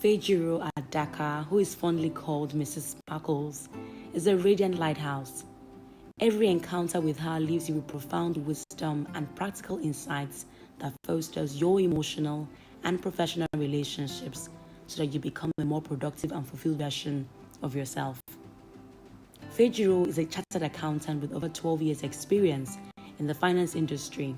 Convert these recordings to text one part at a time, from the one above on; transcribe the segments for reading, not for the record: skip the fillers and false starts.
Fejiro at Dakar, who is fondly called MrzSparkles, is a radiant lighthouse. Every encounter with her leaves you with profound wisdom and practical insights that fosters your emotional and professional relationships so that you become a more productive and fulfilled version of yourself. Fejiro is a chartered accountant with over 12 years' experience in the finance industry,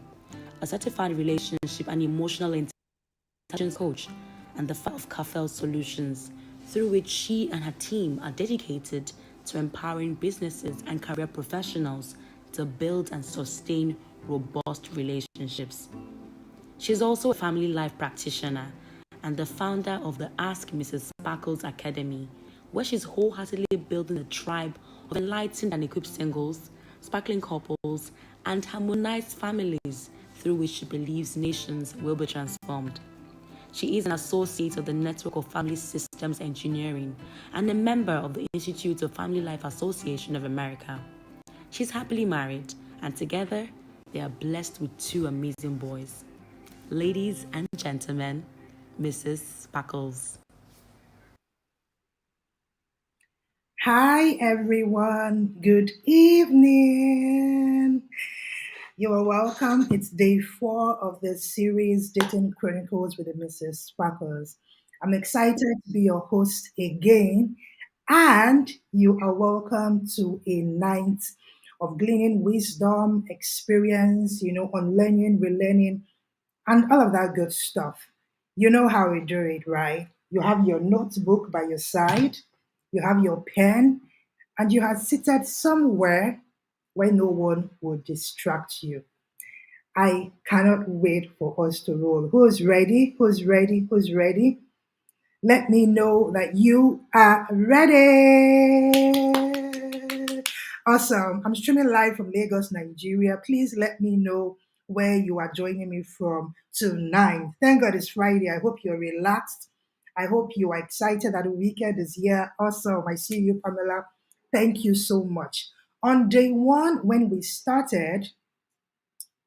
a certified relationship and emotional intelligence coach, and the founder of Kafel Solutions, through which she and her team are dedicated to empowering businesses and career professionals to build and sustain robust relationships. She's also a family life practitioner and the founder of the askmrzsparkles Academy, where she's wholeheartedly building a tribe of enlightened and equipped singles, sparkling couples, and harmonized families through which she believes nations will be transformed. She is an associate of the Network of Family Systems Engineering and a member of the Institute of Family Life Association of America. She's happily married, and together they are blessed with two amazing boys. Ladies and gentlemen, MrzSparkles. Hi everyone, good evening. You are welcome. It's day 4 of the series Dating Chronicles with the MrzSparkles. I'm excited to be your host again, and you are welcome to a night of gleaning wisdom, experience, on learning, relearning, and all of that good stuff. You know how we do it, right? You have your notebook by your side, you have your pen, and you are seated somewhere where no one will distract you. I cannot wait for us to roll. Who's ready? Who's ready? Who's ready? Let me know that you are ready. Awesome. I'm streaming live from Lagos, Nigeria. Please let me know where you are joining me from tonight. Thank God it's Friday. I hope you're relaxed. I hope you are excited that the weekend is here. Awesome. I see you, Pamela. Thank you so much. On day 1, when we started,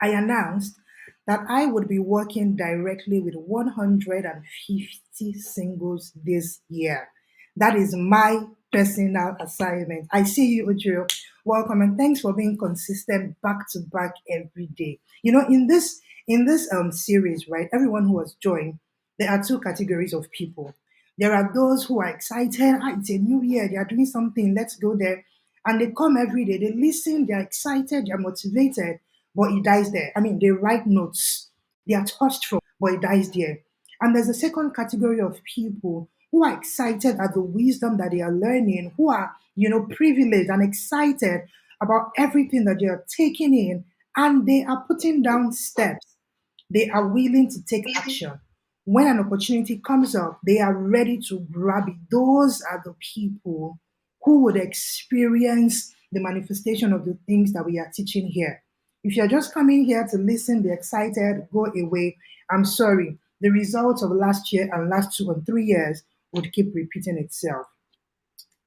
I announced that I would be working directly with 150 singles this year. That is my personal assignment. I see you, Ujiro. Welcome and thanks for being consistent back to back every day. In this series, right? Everyone who has joined, there are 2 categories of people. There are those who are excited. It's a new year. They are doing something. Let's go there. And they come every day. They listen. They're excited. They're motivated, but it dies there. I mean, they write notes, they are touched from, but it dies there. And there's a second category of people who are excited at the wisdom that they are learning, who are, privileged and excited about everything that they are taking in, and they are putting down steps. They are willing to take action. When an opportunity comes up, they are ready to grab it. Those are the people who would experience the manifestation of the things that we are teaching here. If you're just coming here to listen, be excited, go away, I'm sorry. The results of last year and last 2 and 3 years would keep repeating itself.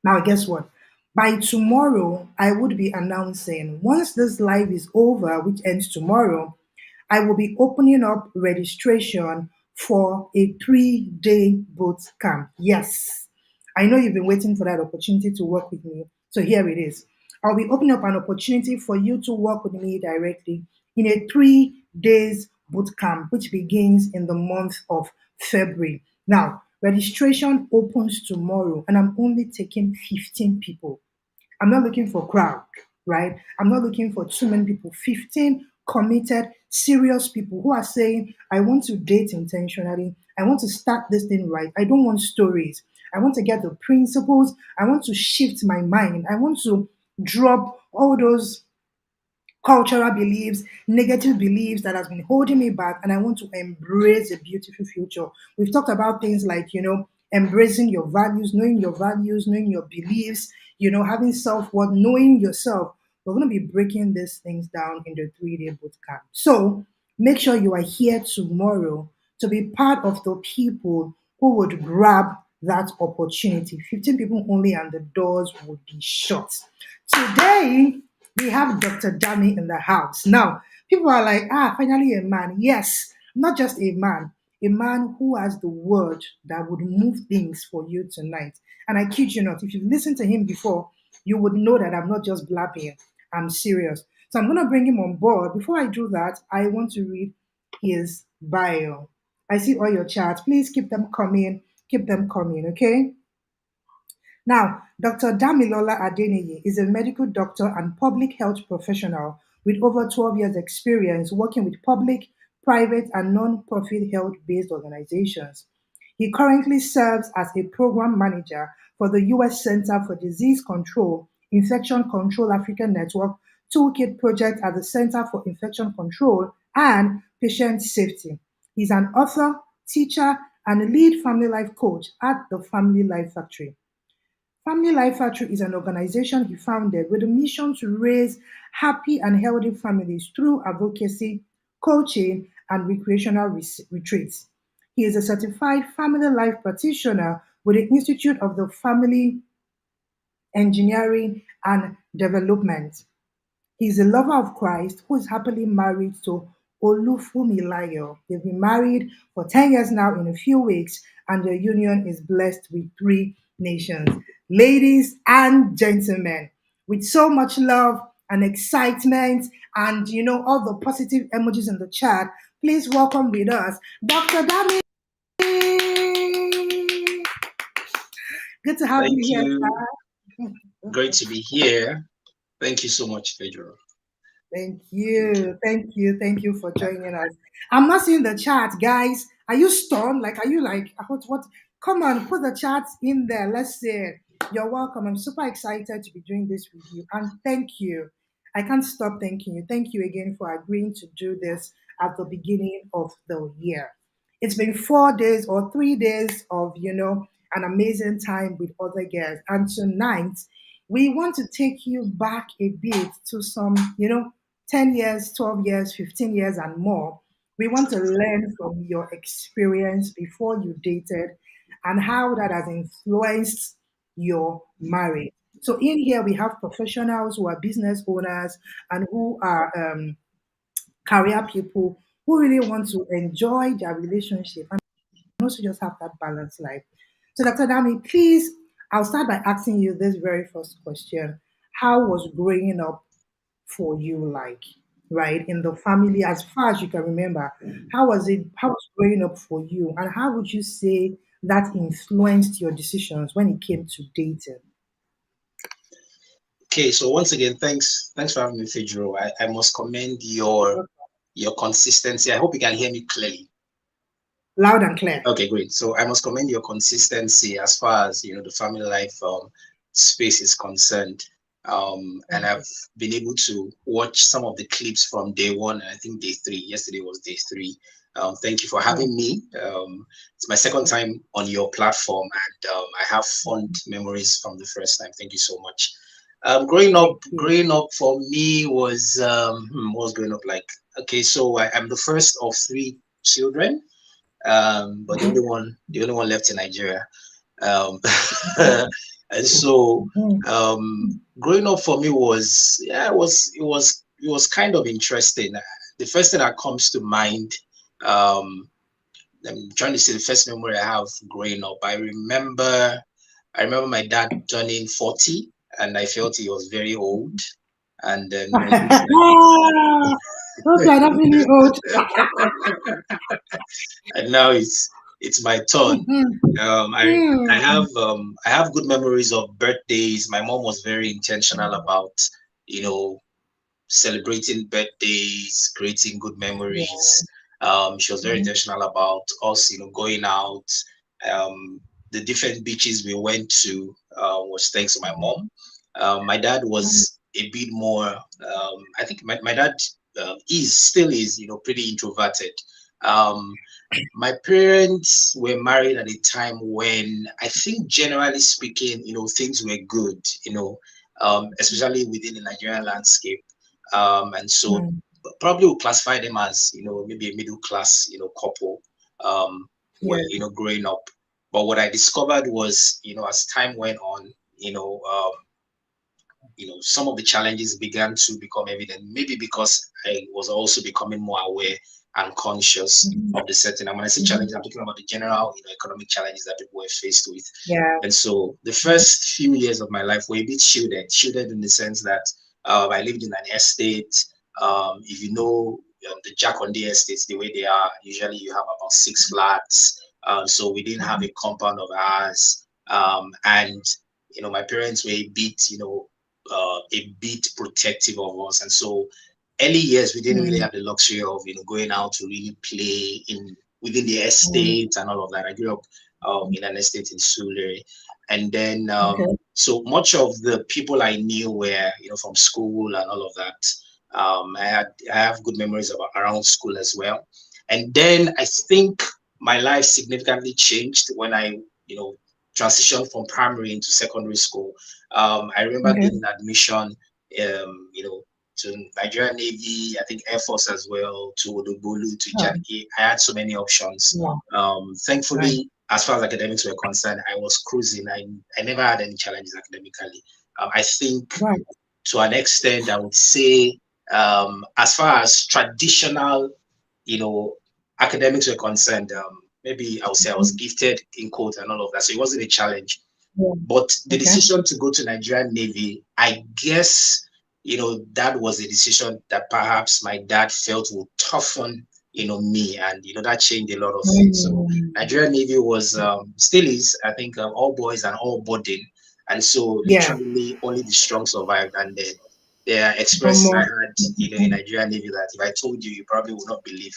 Now, guess what? By tomorrow, I would be announcing once this live is over, which ends tomorrow, I will be opening up registration for a 3-day boot camp. Yes, I know you've been waiting for that opportunity to work with me. So here it is. I'll be opening up an opportunity for you to work with me directly in a 3 days boot camp, which begins in the month of February. Now, registration opens tomorrow, and I'm only taking 15 people. I'm not looking for crowd, right? I'm not looking for too many people. 15 committed, serious people who are saying, I want to date intentionally. I want to start this thing right. I don't want stories. I want to get the principles. I want to shift my mind. I want to drop all those cultural beliefs, negative beliefs that has been holding me back, and I want to embrace a beautiful future. We've talked about things like, embracing your values, knowing your beliefs, having self-worth, knowing yourself. We're going to be breaking these things down in the 3-day bootcamp. So make sure you are here tomorrow to be part of the people who would grab that opportunity. 15 people only, and the doors would be shut. Today, we have Dr. Dami in the house. Now, people are like, finally a man. Yes, not just a man, a man who has the word that would move things for you tonight. And I kid you not, if you've listened to him before, you would know that I'm not just blabbing, I'm serious. So I'm going to bring him on board. Before I do that, I want to read his bio. I see all your chats. Please keep them coming. Keep them coming, okay? Now, Dr. Damilola Adeniyi is a medical doctor and public health professional with over 12 years' experience working with public, private, and non-profit health-based organizations. He currently serves as a program manager for the U.S. Center for Disease Control, Infection Control Africa Network Toolkit Project at the Center for Infection Control and Patient Safety. He's an author, teacher, and lead family life coach at the Family Life Factory. Family Life Factory is an organization he founded with a mission to raise happy and healthy families through advocacy, coaching, and recreational retreats. He is a certified family life practitioner with the Institute of the Family Engineering and Development. He is a lover of Christ who is happily married to Olufumilayo. They've been married for 10 years now in a few weeks, and their union is blessed with three nations. Ladies and gentlemen, with so much love and excitement and all the positive emojis in the chat, please welcome with us Dr. Dami. Good to have you Thank here, you. sir. Great to be here. Thank you so much, Pedro. Thank Thank you. you. Thank you. Thank you for joining us. I'm not seeing the chat, guys. Are you stunned? Like, are you like, what? Come on, put the chat in there. Let's see it. You're welcome. I'm super excited to be doing this with you. And thank you. I can't stop thanking you. Thank you again for agreeing to do this at the beginning of the year. It's been 4 days or 3 days of, an amazing time with other guests. And tonight, we want to take you back a bit to some, 10 years, 12 years, 15 years, and more. We want to learn from your experience before you dated and how that has influenced your marriage. So, in here, we have professionals who are business owners and who are career people who really want to enjoy their relationship and also just have that balanced life. So, Dr. Dami, please, I'll start by asking you this very first question. How was growing up for you like, right, in the family as far as you can remember? How was growing up for you? And how would you say that influenced your decisions when it came to dating? Okay, so once again, thanks for having me, Pedro. I must commend your consistency. I hope you can hear me clearly. Loud and clear. Okay, great. So I must commend your consistency as far as the family life space is concerned. And Thank you. I've been able to watch some of the clips from day one, and I think day three. Yesterday was day three. Thank you for Yeah. having me. It's my second time on your platform, and I have fond memories from the first time. Thank you so much. Growing up, Thank you. growing up for me was growing up like. Okay, so I'm the first of three children, but the only one left in Nigeria. Um, and so Mhm. growing up for me was it was kind of interesting. The first thing that comes to mind, um, I'm trying to say the first memory I have growing up. I remember my dad turning 40, and I felt he was very old. And then it looks Those are not really old. and now it's my turn. Mhm. I have good memories of birthdays. My mom was very intentional about you know celebrating birthdays, creating good Yeah. memories. She was very Mhm. intentional about us, going out. Um, the different beaches we went to was thanks to my mom. My dad was a bit more. I think my dad still is, pretty introverted. Um, my parents were married at a time when I think, generally speaking, things were good, especially within the Nigerian landscape. And so Mm. probably we'll classify them as, maybe a middle class, couple, Yeah. growing up. But what I discovered was, as time went on, you know, um, some of the challenges began to become evident, maybe because I was also becoming more aware and conscious of the setting. And when I say challenges, I'm talking about the general, economic challenges that people were faced with. Yeah. And so the first few years of my life were a bit shielded in the sense that I lived in an estate. If you know the Jack-on-Day estates, the way they are, usually you have about 6 flats. So we didn't have a compound of ours. And, my parents were a bit protective of us. And so early years, we didn't really have the luxury of, going out to really play within the estate and all of that. I grew up in an estate in Sulere. And then, so much of the people I knew were, from school and all of that. I have good memories around school as well. And then I think my life significantly changed when I, transitioned from primary into secondary school. I remember getting admission, to Nigerian Navy, I think Air Force as well, to Odobolu, to Janki. I had so many options. Thankfully, as far as academics were concerned, I was cruising. I never had any challenges academically. I think to an extent, I would say, as far as traditional, academics were concerned, maybe I would say I was gifted in quotes and all of that. So it wasn't a challenge. But the decision to go to Nigerian Navy, I guess, that was a decision that perhaps my dad felt would toughen, me, and that changed a lot of things. So Nigerian Navy was still is, I think, all boys and all boarding, and so literally only the strong survived. And there are experiences I had, in Nigerian Navy that if I told you, you probably would not believe.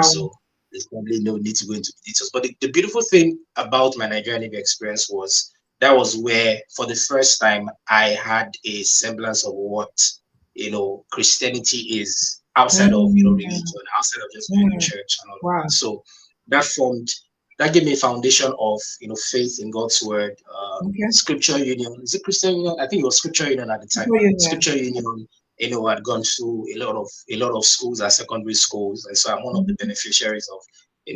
So there's probably no need to go into details. But the beautiful thing about my Nigerian Navy experience was that was where, for the first time, I had a semblance of what, Christianity is outside of, religion, outside of just going to church and all of that. So that gave me a foundation of, faith in God's word, Scripture Union. Is it Christian Union? I think it was Scripture Union at the time. Scripture Union, I'd gone through a lot of schools and secondary schools. And so I'm one of the beneficiaries of,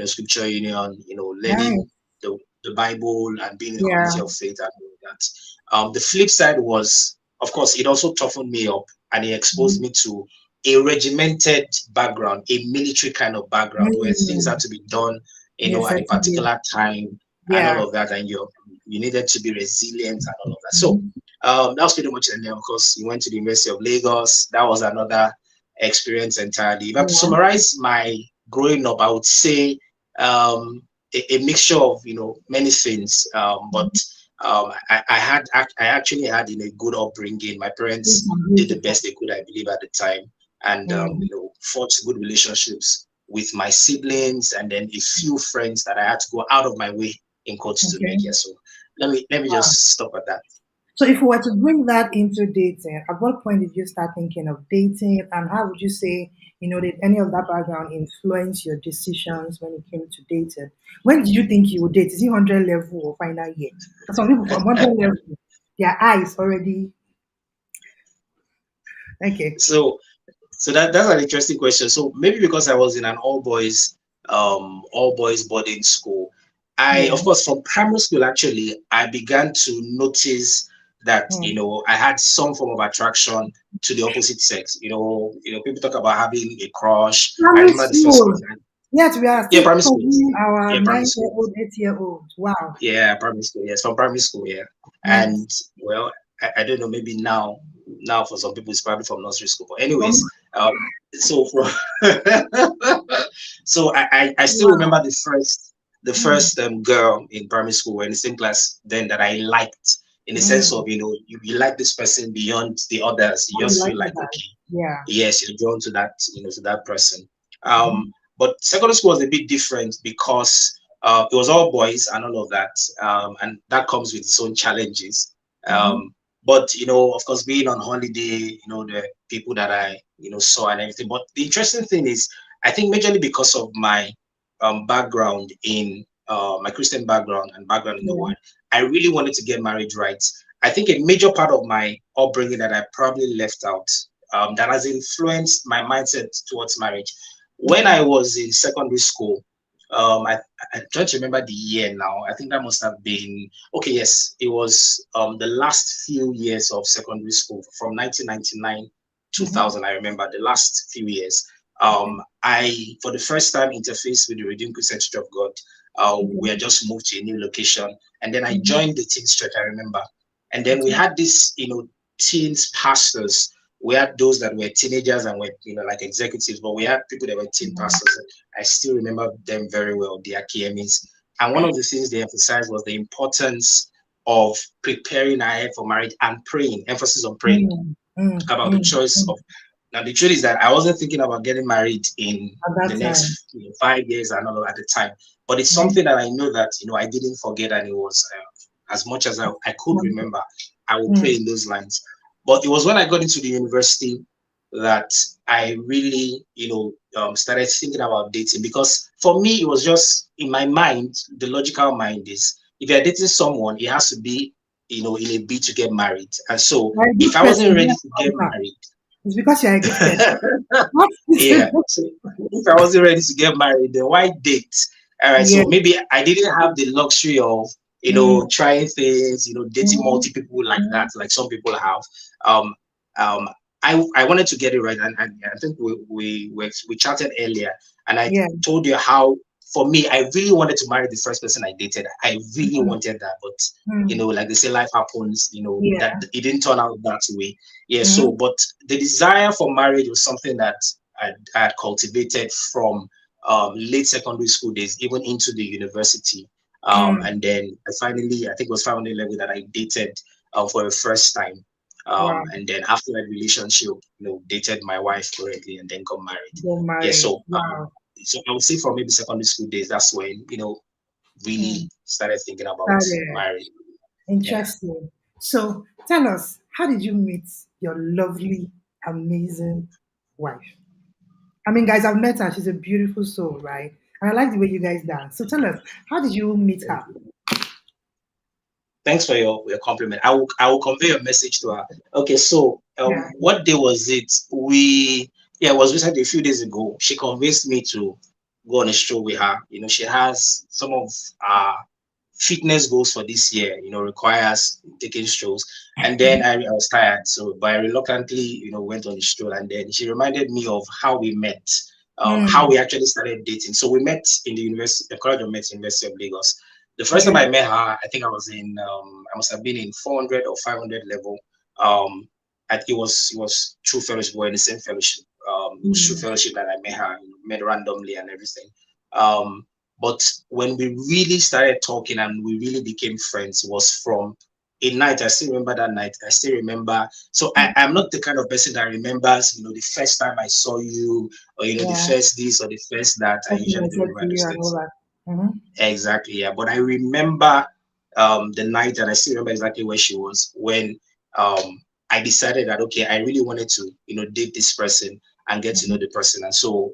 Scripture Union, learning the Bible and being in a community of faith and all that. The flip side was, of course, it also toughened me up and it exposed me to a regimented background, a military kind of background where things had to be done, at a particular time and all of that, and you needed to be resilient and all of that. So that was pretty much it. And then, of course, you went to the University of Lagos. That was another experience entirely. If I have to summarize my growing up, I would say a mixture of many things, but I actually had a good upbringing. My parents did the best they could, I believe, at the time, and forged good relationships with my siblings, and then a few friends that I had to go out of my way in quotes to make. So let me just stop at that. So if we were to bring that into dating, at what point did you start thinking of dating, and how would you say, did any of that background influence your decisions when it came to dating? When did you think you would date? Is it 100 level or final year? Because some people from 100 level, their eyes already. Okay. So that's an interesting question. So maybe because I was in an all boys boarding school, of course, from primary school, actually, I began to notice that I had some form of attraction to the opposite sex. People talk about having a crush. I remember the first time. Yes, we are still primary school. Our 9-year-old, 8-year-old. Wow. Yeah, primary school. Yes, from primary school. Yeah, and well, I don't know. Maybe now for some people it's probably from nursery school. But anyways, so so I still remember the first girl in primary school. We're in the same class then that I liked. In the sense of, you like this person beyond the others. You just feel like, okay, yes, you're drawn to that, to that person. But secondary school was a bit different because it was all boys and all of that. And that comes with its own challenges. But, of course, being on holiday, the people that I, saw and everything. But the interesting thing is, I think majorly because of my background in my Christian background and background in the world, I really wanted to get married right. I think a major part of my upbringing that I probably left out that has influenced my mindset towards marriage. When I was in secondary school, I'm trying to remember the year now. I think that must have been okay. Yes, it was the last few years of secondary school from 1999 Mm-hmm. 2000. I remember the last few years. Okay. I for the first time interfaced with the Redeemed Christian Church of God. We Okay. had just moved to a new location, and then I Mm-hmm. joined the teens church. I remember, and then we Okay. had this, teens pastors. We had those that were teenagers and were, like executives, but we had people that were teen pastors. I still remember them very well, the Akiyemis. And one of the things they emphasized was the importance of preparing ahead for marriage and praying, emphasis on praying Mm, mm, about the mm, choice mm. of. Now, the truth is that I wasn't thinking about getting married in At the that time. next 5 years and all at the time, but it's Mm, something that I know that I didn't forget, and it was as much as I could mm, remember, I would pray mm, in those lines. But it was when I got into the university that I really, started thinking about dating, because for me it was just in my mind. The logical mind is if you're dating someone, it has to be, in a bid to get married. And so you're a if good I wasn't person. ready Yes, to get somehow. married, It's because you're a good person. What is yeah. it? So if I wasn't ready to get married, then why date? All right. Yeah. So maybe I didn't have the luxury of, Mm, trying things, dating mm, multi people like that, mm. like some people have. Um, um, I wanted to get it right, and I think we chatted earlier, and I Yeah. told you how for me I really wanted to marry the first person I dated. I really Mm, wanted that, but mm. like they say, life happens. That Yeah. it didn't turn out that way. Yeah. So, Mm, but the desire for marriage was something that I had cultivated from late secondary school days, even into the university. mm. And then I think it was finally level that I dated for the first time. Wow. And then after that relationship, dated my wife currently and then got married. Go Yeah, married. Wow. so I would say from maybe secondary school days, that's when, really Mm. started thinking about That is marriage. Yeah. interesting. So tell us, how did you meet your lovely, amazing wife? I mean, guys, I've met her. She's a beautiful soul, right? And I like the way you guys dance. So tell us, how did you meet her? Thanks for your compliment. I will convey your message to her. Okay, so Yeah. what day was it? It was recently a few days ago. She convinced me to go on a stroll with her. She has some of our fitness goals for this year, requires taking strolls. And then I was tired. So but I reluctantly, went on the stroll, and then she reminded me of how we met, how Mm. we actually started dating. So we met in the College of Medicine, University of Lagos. The first time Okay. I met her, I think I must have been in 400 or 500 level. Um, it was true fellowship. We were in the same fellowship. It was true Mm. fellowship that I met her, met randomly and everything. Um, but when we really started talking and we really became friends was from a night. I still remember that night. I still remember. So I'm not the kind of person that remembers, the first time I saw you, or the Yeah. first this or the first that. I Something usually I don't said remember to those you and all things. that. Mm-hmm. Exactly, yeah. But I remember the night, and I still remember exactly where she was when I decided that okay, I really wanted to, date this person and get to know Mm-hmm. the person. And so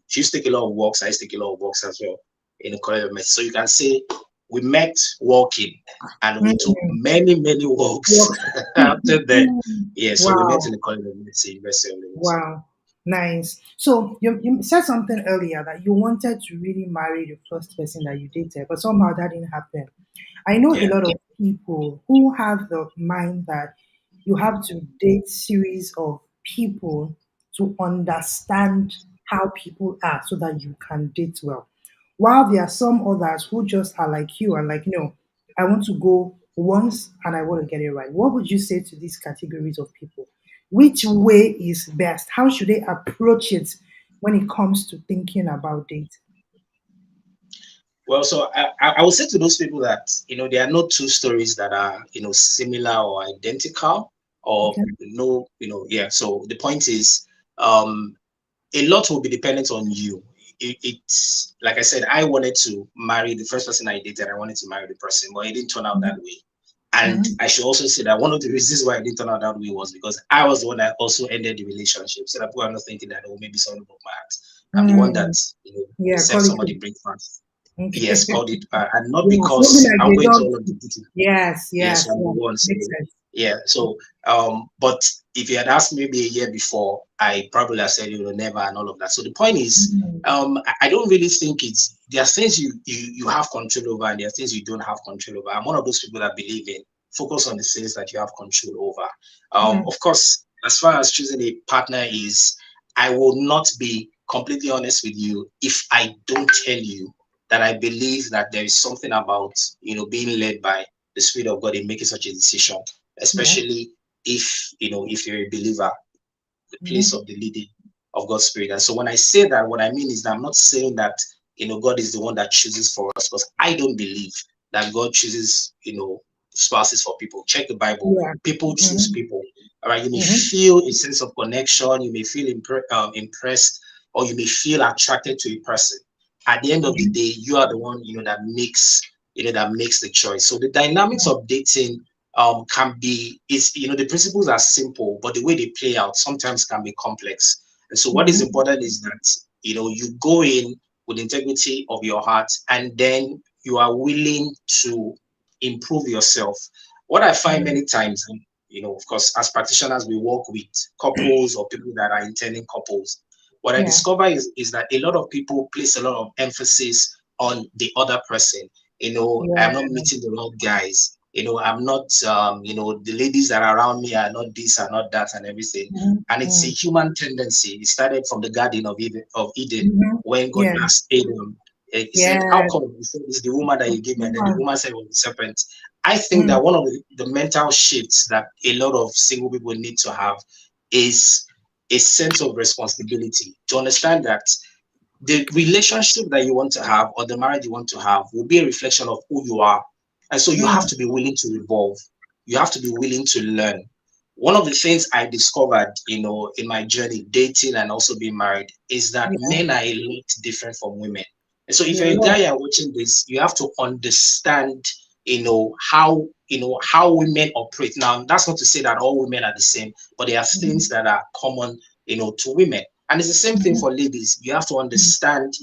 she used to take a lot of walks. I used to take a lot of walks as well in the college of medicine. So you can say we met walking, and we took Mm. many, many walks Works. after that. Yeah, so we met in Wow. the college of medicine, University of Lagos. Wow. Nice. So you said something earlier that you wanted to really marry the first person that you dated, but somehow that didn't happen. I know a Yeah. lot of people who have the mind that you have to date series of people to understand how people are so that you can date well. While there are some others who just are like you and like, no, I want to go once and I want to get it right. What would you say to these categories of people? Which way is best? How should they approach it when it comes to thinking about dating? Well, so I would say to those people that there are no two stories that are similar or identical, or Okay. yeah. So the point is, um, a lot will be dependent on you. It's like I said, I wanted to marry the first person I dated. I wanted to marry the person, but it didn't turn out that way. And Mhm. I should also say that one of the reasons why it didn't turn out that way was because I was the one that also ended the relationship. So that people are not thinking that oh maybe something broke my heart. I'm the one that Mm. Yeah, said call it somebody break fast. okay. Yes, called it, and not Yeah, something because like I'll they go into don't. all of the details. Yes, Yes, yes, I'm the yes. one. So Makes sense. Yeah. So, but if you had asked me maybe a year before, I probably have said never and all of that. So the point is, Mm. I don't really think there are things you have control over and there are things you don't have control over. I'm one of those people that believe in focus on the things that you have control over. Mm. Of course, as far as choosing a partner is, I will not be completely honest with you if I don't tell you that I believe that there is something about being led by the Spirit of God in making such a decision, Yeah. especially if you're a believer, the place Mm. of the leading of God's Spirit. And so when I say that, what I mean is that I'm not saying that God is the one that chooses for us, because I don't believe that God chooses spouses for people. Check the Bible. Yeah. People choose Mm. people. All right, you may Mm. feel a sense of connection, you may feel impressed, or you may feel attracted to a person. At the end of the Mm. day, you are the one that makes the choice. So the dynamics of dating can be is the principles are simple, but the way they play out sometimes can be complex. And so what is Mm. important is that you go in with integrity of your heart, and then you are willing to improve yourself. What I find Mm. many times, of course, as practitioners, we work with couples or people that are intending couples. What I Yeah. discover is that a lot of people place a lot of emphasis on the other person. I'm not Yeah. meeting the wrong guys. I'm not, the ladies that are around me are not this, are not that, and everything. Mm. And it's a Mm. human tendency. It started from the Garden of Eden Mhm. when God Yeah. asked Adam, he said, "How Yes. come?" He said, "It's the woman that you gave me." And then the Mm. woman said, "Well, the serpent." I think Mm. that one of the mental shifts that a lot of single people need to have is a sense of responsibility to understand that the relationship that you want to have or the marriage you want to have will be a reflection of who you are. And so you have Mm. to be willing to evolve. You have to be willing to learn. One of the things I discovered, in my journey, dating and also being married, is that Yeah. men are a lot different from women. And so if Yeah. you're a guy Lord. and watching this, you have to understand, how women operate. Now, that's not to say that all women are the same, but there are things Mhm. that are common, to women. And it's the same thing Mhm. for ladies. You have to Mm. understand,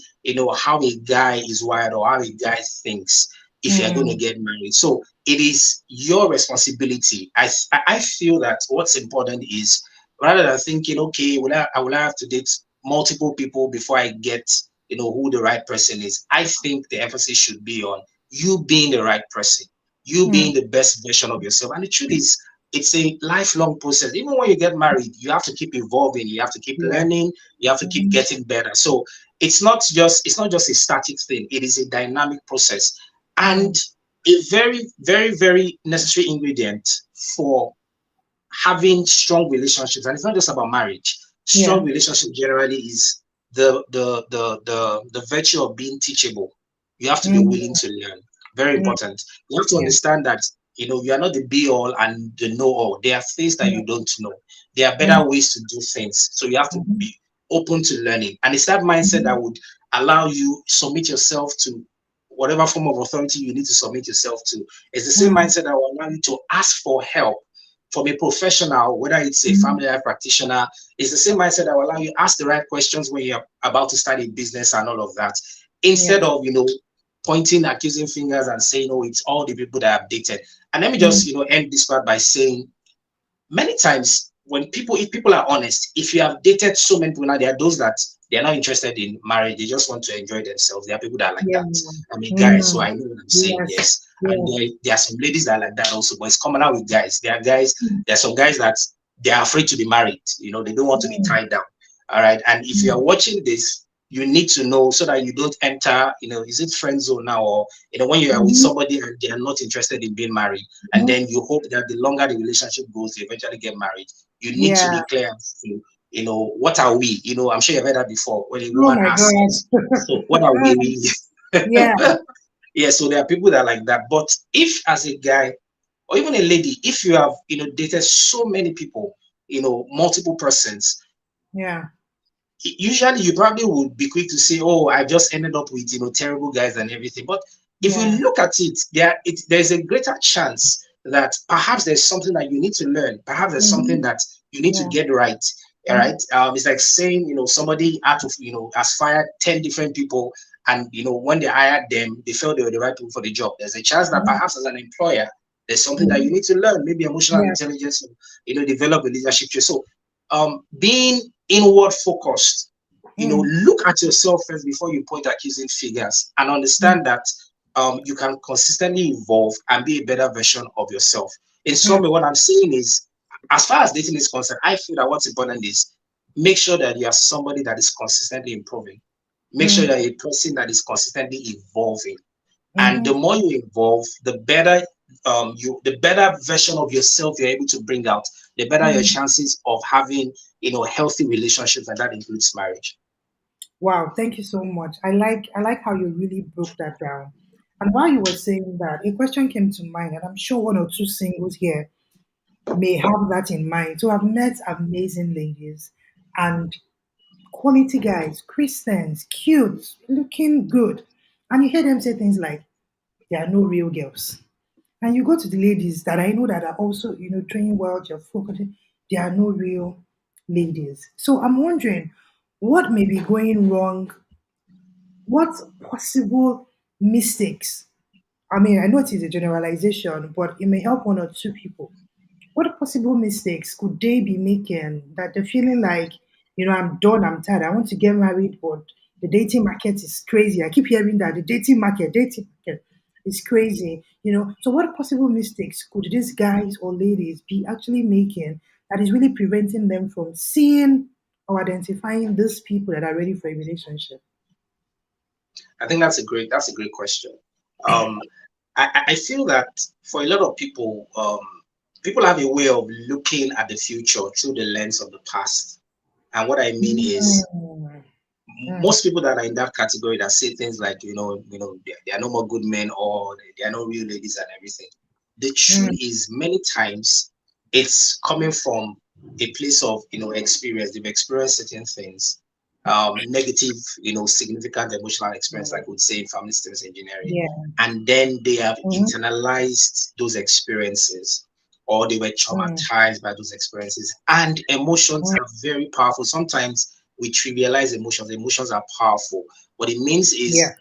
how a guy is wired or how a guy thinks if you're going to Mm. get married. So it is your responsibility. I feel that what's important is rather than thinking, okay, will I have to date multiple people before I get, who the right person is. I think the emphasis should be on you being the right person, you being Mm. the best version of yourself. And the truth is, it's a lifelong process. Even when you get married, you have to keep evolving, you have to keep Yeah. learning, you have to keep Mhm. getting better. So it's not just a static thing, it is a dynamic process. And Mm. a very, very, very necessary ingredient for having strong relationships, and it's not just about marriage. Yeah. Strong relationship generally is the virtue of being teachable. You have to be willing Mm. to learn. Very Mm. important. You have to Yeah. understand that you are not the be all and the know all. There are things that Mm. you don't know. There are Mm. better ways to do things. So you have to Mhm. be open to learning. And it's that mindset Mhm. that would allow you submit yourself to whatever form of authority you need to submit yourself to. It's the same Mm. mindset that will allow you to ask for help from a professional, whether it's a Mhm. family life practitioner. It's the same mindset that will allow you to ask the right questions when you're about to start a business and all of that, instead Yeah. of pointing accusing fingers and saying, "Oh, it's all the people that have dated." And let me just Mm. end this part by saying, many times if people are honest, if you have dated so many people now, there are those that they're not interested in marriage, they just want to enjoy themselves. There are people that are like Yeah. that. I mean, guys, so Mm. I know what I'm saying. Yes. Yes. And Yes. there are some ladies that are like that also, but it's common out with guys. Mm. There are some guys that they are afraid to be married, they don't want to be Mm. tied down. All right. And if you are Mm. watching this, you need to know so that you don't enter, is it friend zone now, or when you are with Mhm. somebody and they are not interested in being married, and Mhm. then you hope that the longer the relationship goes, they eventually get married. You need to Yeah. be clear as to, what are we? I'm sure you've heard that before when a Oh woman my asks God. us, so what are we really? Yeah. Yeah, so there are people that are like that. But if as a guy or even a lady, if you have, dated so many people, multiple persons, Yeah. usually you probably would be quick to say, "Oh, I just ended up with terrible guys and everything." But if you Yeah. look at it, there's a greater chance that perhaps there's something that you need to learn. Perhaps there's something Mhm. that you need to Yeah. get right. All Mhm. right. It's like saying, somebody out of has fired 10 different people, and when they hired them, they felt they were the right people for the job. There's a chance that Mhm. perhaps as an employer, There's something that you need to learn, maybe emotional Yeah. intelligence, develop a leadership trait. So being inward focused, Mm. look at yourself first before you point accusing figures, and Mm. understand that you can consistently evolve and be a better version of yourself. In Mm. summary, what I'm saying is, as far as dating is concerned, I feel that what's important is make sure that you are somebody that is consistently improving. Make sure Mm. that you're a person that is consistently evolving. And the Mm-hmm. more you evolve, the better version of yourself you're able to bring out, the better your Mm. chances of having healthy relationships, and that includes marriage. Wow, thank you so much. I like how you really broke that down. And while you were saying that, a question came to mind, and I'm sure one or two singles here may have that in mind. So I've met amazing ladies and quality guys, Christians, cute, looking good. And you hear them say things like, there are no real girls. And you go to the ladies that I know that are also, doing well, they're focusing, there are no real ladies. So I'm wondering what may be going wrong, what possible mistakes. I mean, I know it is a generalization, but it may help one or two people. What possible mistakes could they be making that they're feeling like, I'm done, I'm tired, I want to get married, but the dating market is crazy. I keep hearing that the dating market is crazy. So what possible mistakes could these guys or ladies be actually making that is really preventing them from seeing or identifying these people that are ready for a relationship? I think that's a great question. Um, I feel that for a lot of people, people have a way of looking at the future through the lens of the past. And what I mean is, Mm, mm, most people that are in that category that say things like, they are no more good men, or they are no real ladies and everything. The truth mm, is, many times it's coming from a place of, experience. They've experienced certain things, negative, significant emotional experience, like we would say in family systems engineering. yeah. And then they have Mm, internalized those experiences, or they were mm, traumatized by those experiences. And emotions mm, are very powerful. Sometimes we trivialize emotions. Emotions are powerful. What it means is, yeah.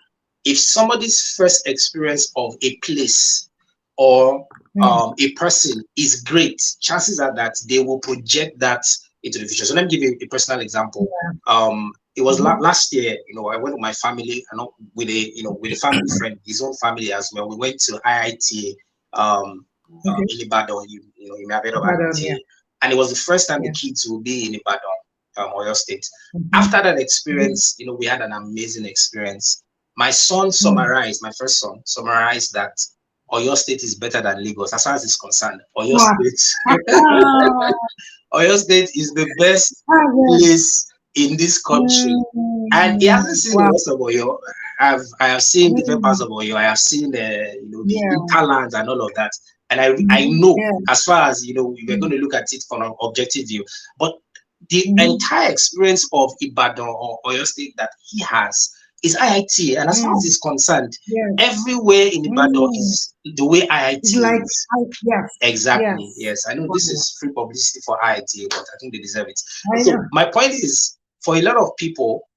if somebody's first experience of a place or Mm, a person is great, chances are that they will project that into the future. So let me give you a personal example. It was mhm, last year. I went with my family and with a family friend, his own family as well. We went to IITA okay. in Ibadan. You may have heard of Pardon, yeah. IITA, and it was the first time the Yeah. kids will be in Ibadan, Oyo State. Mhm, After that mhm, experience, we had an amazing experience. mm. My first son summarized that Oyo State is better than Lagos as far as it's concerned. Wow. Oyo State is the best Ah, yeah. place in this country. And he hasn't Mm, seen the wow. rest of Oyo. I have seen different parts Mm, of Oyo. I have seen the yeah. hinterlands and all of that. And I Mhm, know, yeah. as far as we're going Mm, to look at it from an objective view, but the mhm, entire experience of Ibadan or Oyo State that he has is IIT. And as far as mm, he's concerned, yeah. everywhere in Ibadan Mm. is the way It's IIT like, is. yes, Exactly. yes. Yes, I know this Wow. is free publicity for IIT, but I think they deserve it. I So know. my point is, for a lot of people,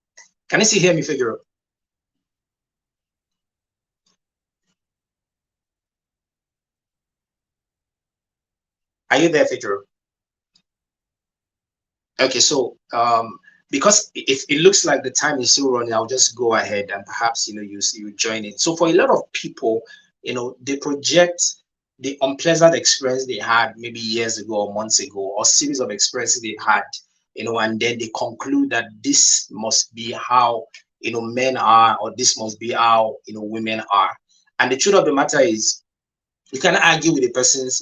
can you still hear me, Figure? Are you there, Figure? Okay, so because if it looks like the time is still running, I'll just go ahead and perhaps you join it. So for a lot of people, they project the unpleasant experience they had maybe years ago or months ago, or series of experiences they had, and then they conclude that this must be how men are, or this must be how women are. And the truth of the matter is, you can argue with a person's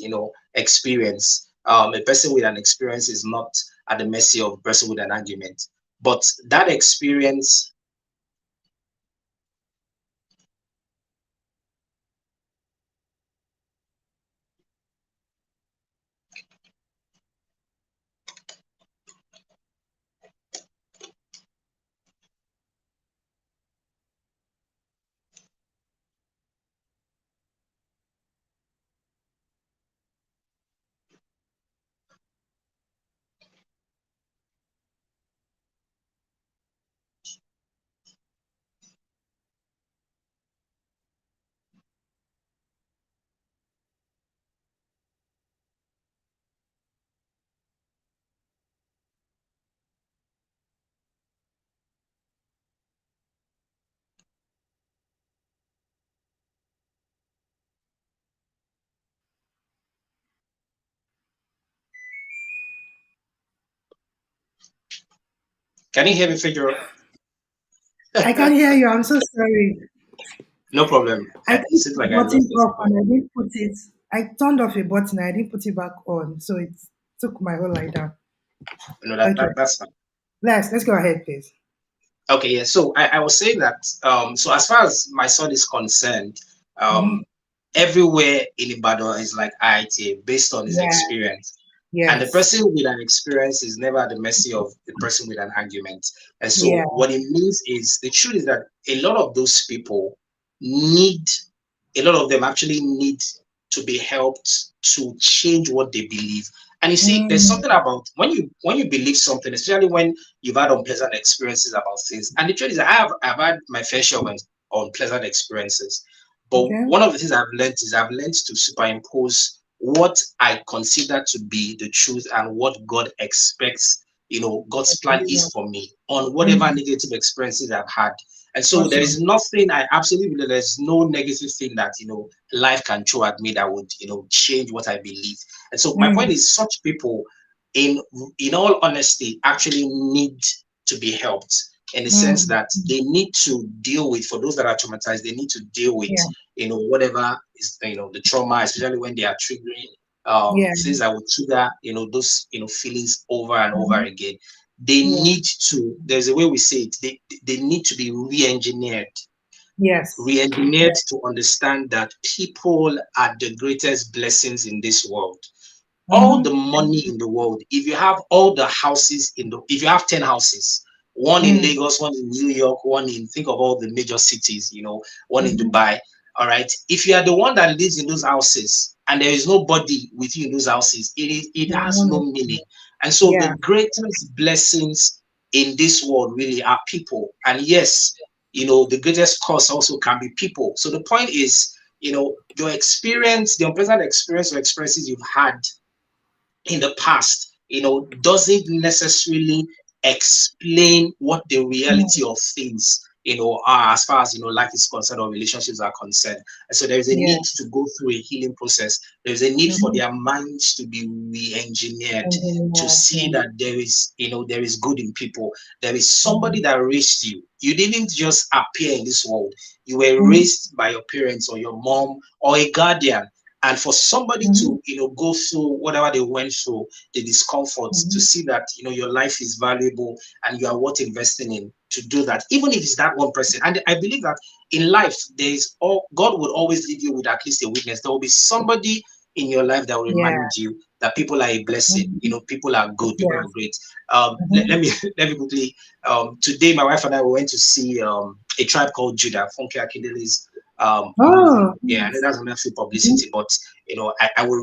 experience. A person with an experience is not at the mercy of a person with an argument, but that experience. Can you hear me, Fedor? I can hear you. I'm so sorry. No problem. I It put seems the like I lost button the off signal. and I didn't put it. I turned off a button. I didn't put it back on, so it took my whole light down. No, Okay, that's fine. let's go ahead, please. Okay, yeah. So I was saying that so as far as my son is concerned, Hmm. um everywhere in Ibadan is like IITA based on his Yeah. experience. And the Yes. person with an experience is never at the mercy of the person with an argument. And Yeah. so what it means is the truth is that a lot of those people need a lot of them actually need to be helped to change what they believe. And you see, there's Mm. something about when you believe something, especially when you've had unpleasant experiences about things. And the truth is, I've had my fair share of unpleasant experiences. But Okay. one of the things I've learned to superimpose what I consider to be the truth and what God expects, God's plan is for me on whatever Mm. negative experiences I've had. And so there is Awesome. nothing I absolutely believe there's no negative thing that life can throw at me that would change what I believe. And so my point Mm. is such people in in all honesty actually need to be helped in the sense Mm. that they need to deal with for those that are traumatized, they need to deal with Yeah. whatever is the trauma, especially when they are triggering Yeah. things that would trigger those feelings over and over Mhm. again. They Yeah. need to, there's a way we say it, they need to be re-engineered Yes. re-engineered Yeah. to understand that people are the greatest blessings in this world. All the Mm-hmm. money in the world, if you have all the houses if you have 10 houses, one in Mm. Lagos, one in New York, one in, think of all the major cities, one in Mm-hmm. Dubai. All right. If you are the one that lives in those houses and there is nobody with you in those houses, it Yeah. has no No. meaning. And so the Yeah. greatest blessings in this world really are people. And yes, the greatest cause also can be people. So the point is, your experience, the unpleasant experience or experiences you've had in the past, doesn't necessarily explain what the reality Mm. of things, are as far as life is concerned or relationships are concerned. And so there is a Yeah. need to go through a healing process. There's a need for Mm-hmm. their minds to be re-engineered to Engineer. see Yeah. that there is good in people. There is somebody Mm. that raised you. You didn't just appear in this world. You were Mm-hmm. raised by your parents or your mom or a guardian, and for somebody Mm-hmm. to go through whatever they went through, the discomfort, to Mm-hmm. see that your life is valuable and you are worth investing in, to do that, even if it's that one person. And I believe that in life there is God would always leave you with at least a witness. There will be somebody in your life that will Yeah. remind you that people are a blessing, Mm-hmm. people are good, people are Yes. great. Let Mm-hmm. me let me quickly, today my wife and I went to see A Tribe Called Judah, Funke Akindele's movie. Oh. Yeah, I know Yes. that's not free Mm-hmm. publicity, but Yeah. I will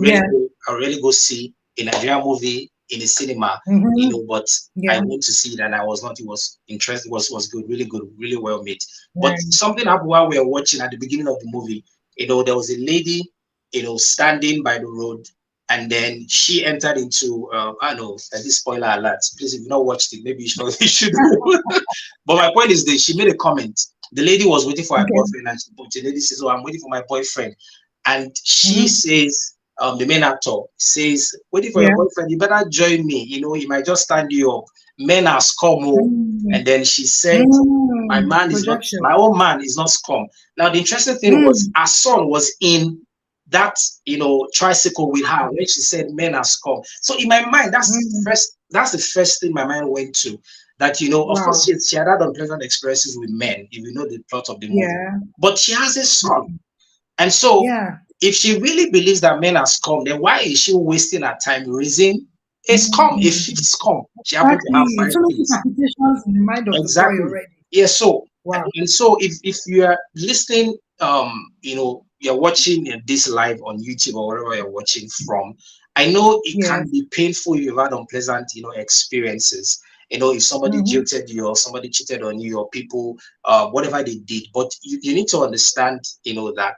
really go see a Nigerian movie in a cinema, Mm-hmm. but I Yeah. went to see it and I was not, it was interesting, was good, really well made. But Right. something happened while we were watching at the beginning of the movie. There was a lady, standing by the road, and then she entered into, I don't know, this spoiler alert. Please, if you've not watched it, maybe you should, you should go. But my point is that she made a comment. The lady was waiting for her Okay. boyfriend, and the lady says, "Oh, I'm waiting for my boyfriend." And she Mm-hmm. says, the main actor says, "Waiting for your Yeah. boyfriend, you better join me. He might just stand you up. Men are scum." Oh." Mm. And then she said, "My Mm. man is not, Projection. my own man is not scum." Now, the interesting thing was Mm. her son was in that, tricycle with her when she said men are scum. So in my mind, Mm. that's the first thing my mind went to. That, of course, Wow. she had had unpleasant experiences with men, if you know the plot of the movie. Yeah. But she has a son. And so, Yeah. if she really believes that men are scum, then why is she wasting her time raising a scum, a Mm. fit scum? She happened to have Exactly. five So many kids. interpretations in the mind of the boy Exactly. already. Yeah. So, Wow. and so if you are listening, you're watching this live on YouTube or wherever you're watching from, I know it can Yes. be painful if you've had unpleasant, experiences. If somebody Mm-hmm. jilted you or somebody cheated on you or people, whatever they did, but you need to understand, that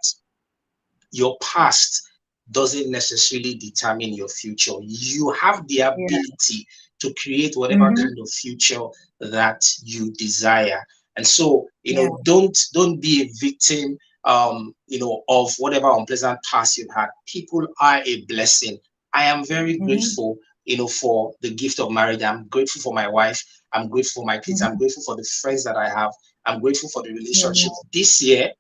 your past doesn't necessarily determine your future. You have the Yeah. ability to create whatever Mm-hmm. kind of future that you desire. And so, Yeah. don't be a victim, of whatever unpleasant past you've had. People are a blessing. I am very Mm-hmm. grateful for the gift of marriage. I'm grateful for my wife. I'm grateful for my kids. I'm grateful for the friends that I have. I'm grateful for the relationships. This year,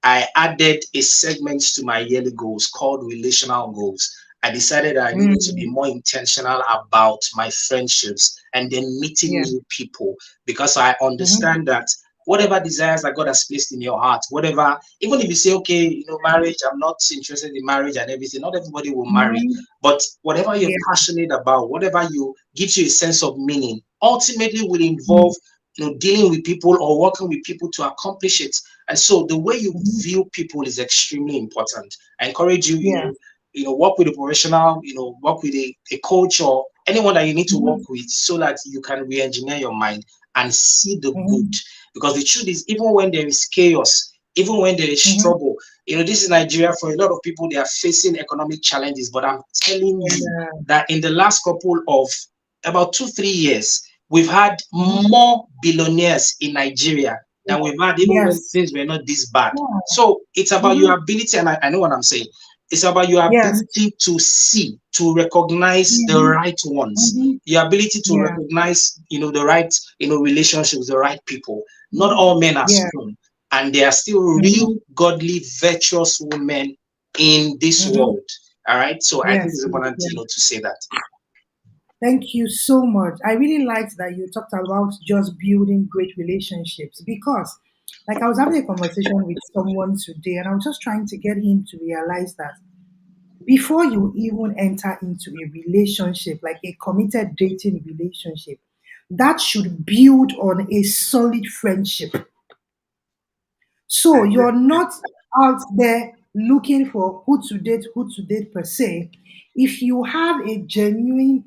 I added a segment to my yearly goals called relational goals. I decided that I needed to be more intentional about my friendships and then meeting new people, because I understand that whatever desires that God has placed in your heart, whatever, even if you say, okay, marriage, I'm not interested in marriage and everything, not everybody will marry, but whatever you're passionate about, whatever gives you a sense of meaning, ultimately will involve dealing with people or working with people to accomplish it. And so the way you view people is extremely important. I encourage you, work with a professional, work with a coach or anyone that you need to work with, so that you can re-engineer your mind and see the good. Because the truth is, even when there is chaos, even when there is trouble, this is Nigeria. For a lot of people, they are facing economic challenges. But I'm telling you that in the last couple of about 2-3 years, we've had more billionaires in Nigeria than we've had even when things were not this bad. So it's about your ability, and I know what I'm saying. It's about your ability to see, to recognize the right ones, your ability to recognize, the right, relationships, the right people. Not all men are strong, and there are still real, godly, virtuous women in this world. All right. So I think it's important, to say that. Thank you so much. I really liked that you talked about just building great relationships, because, like, I was having a conversation with someone today, and I was just trying to get him to realize that before you even enter into a relationship, like a committed dating relationship, that should build on a solid friendship. So you're not out there looking for who to date per se. If you have a genuine,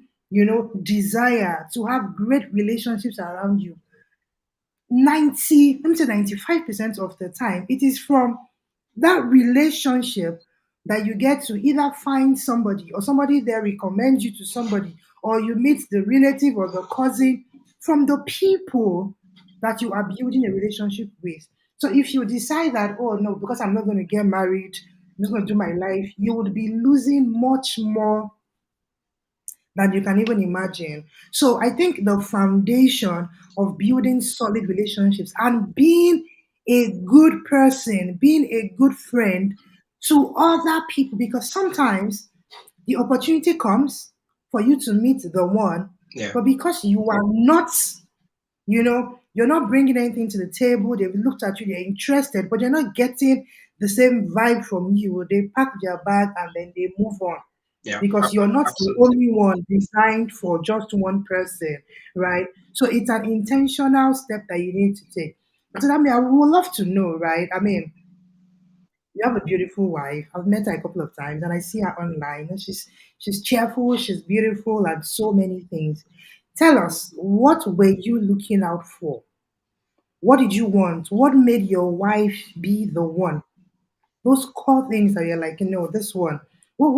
desire to have great relationships around you, let me say 95% of the time, it is from that relationship that you get to either find somebody, or somebody there recommends you to somebody, or you meet the relative or the cousin from the people that you are building a relationship with. So if you decide that, oh no, because I'm not going to get married, I'm just going to do my life, you would be losing much more than you can even imagine. So I think the foundation of building solid relationships and being a good person, being a good friend to other people, because sometimes the opportunity comes for you to meet the one, Yeah. but because you are not, you're not bringing anything to the table, they've looked at you, they're interested, but they're not getting the same vibe from you. They pack their bag and then they move on, Yeah. because you're not the Absolutely. only one designed for just one person, right? So it's an intentional step that you need to take. So I mean, I would love to know, right? I mean, you have a beautiful wife. I've met her a couple of times, and I see her online. And she's cheerful, she's beautiful, and so many things. Tell us, what were you looking out for? What did you want? What made your wife be the one? Those core things that you're like, this one. What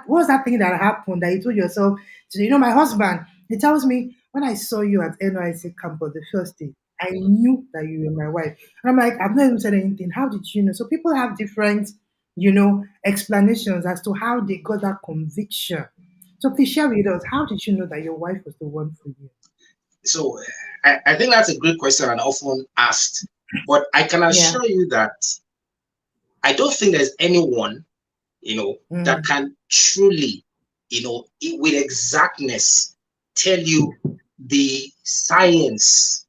was that thing that happened that you told yourself, my husband, he tells me, when I saw you at NYC campus the first day, I knew that you were my wife. And I'm like, I've not even said anything. How did you know? So people have different, explanations as to how they got that conviction. So please share with us, how did you know that your wife was the one for you? So I think that's a great question and often asked. But I can Yeah. assure you that I don't think there's anyone, that Mm. can truly, with exactness tell you the science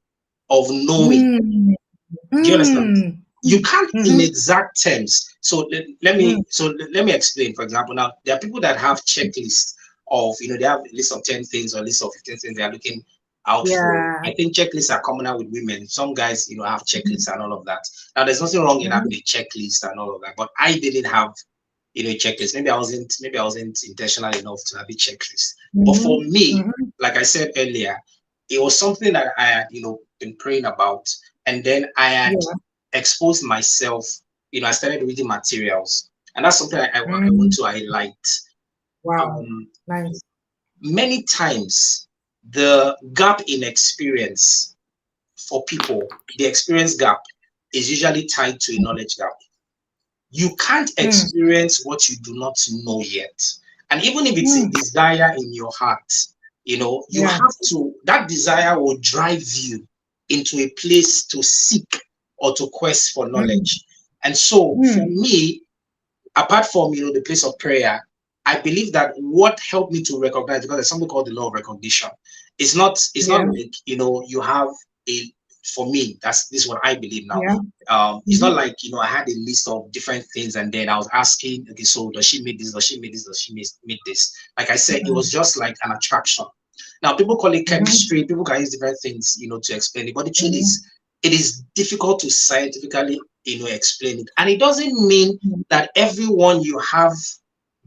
of knowing. Mm. Do you understand? Mm. You can't in Mm-hmm. exact terms. So Mm. let me explain. For example, now there are people that have checklists of, they have a list of 10 things or a list of 15 things they are looking out for. Yeah. I think checklists are common out with women. Some guys, have checklists and all of that. Now there's nothing wrong in having a checklist and all of that, but I didn't have, a checklist. Maybe I wasn't intentional enough to have a checklist. But for Mm-hmm. me, Mm-hmm. like I said earlier, it was something that I had, been praying about. And then I had Yeah. exposed myself, I started reading materials. And that's something I want Mm. to highlight. Wow. Um, Nice. Many times, the gap in experience for people, the experience gap, is usually tied to a knowledge gap. You can't Mm. experience what you do not know yet. And even if it's a Mm. desire in your heart, you Yeah. have to, that desire will drive you into a place to seek or to quest for Mm. knowledge. And so for Mm. me, apart from the place of prayer, I believe that what helped me to recognize, because there's something called the law of recognition. It's not Yeah. like you have a, for me, this is what I believe now. Yeah. It's not Mm-hmm. like I had a list of different things and then I was asking, okay, so does she make this, does she make this, does she make this? Like I said, it was Mm. just like an attraction. Now people call it Mm-hmm. chemistry, people can use different things to explain it, but the truth Mm-hmm. is it is difficult to scientifically explain it. And it doesn't mean that everyone you have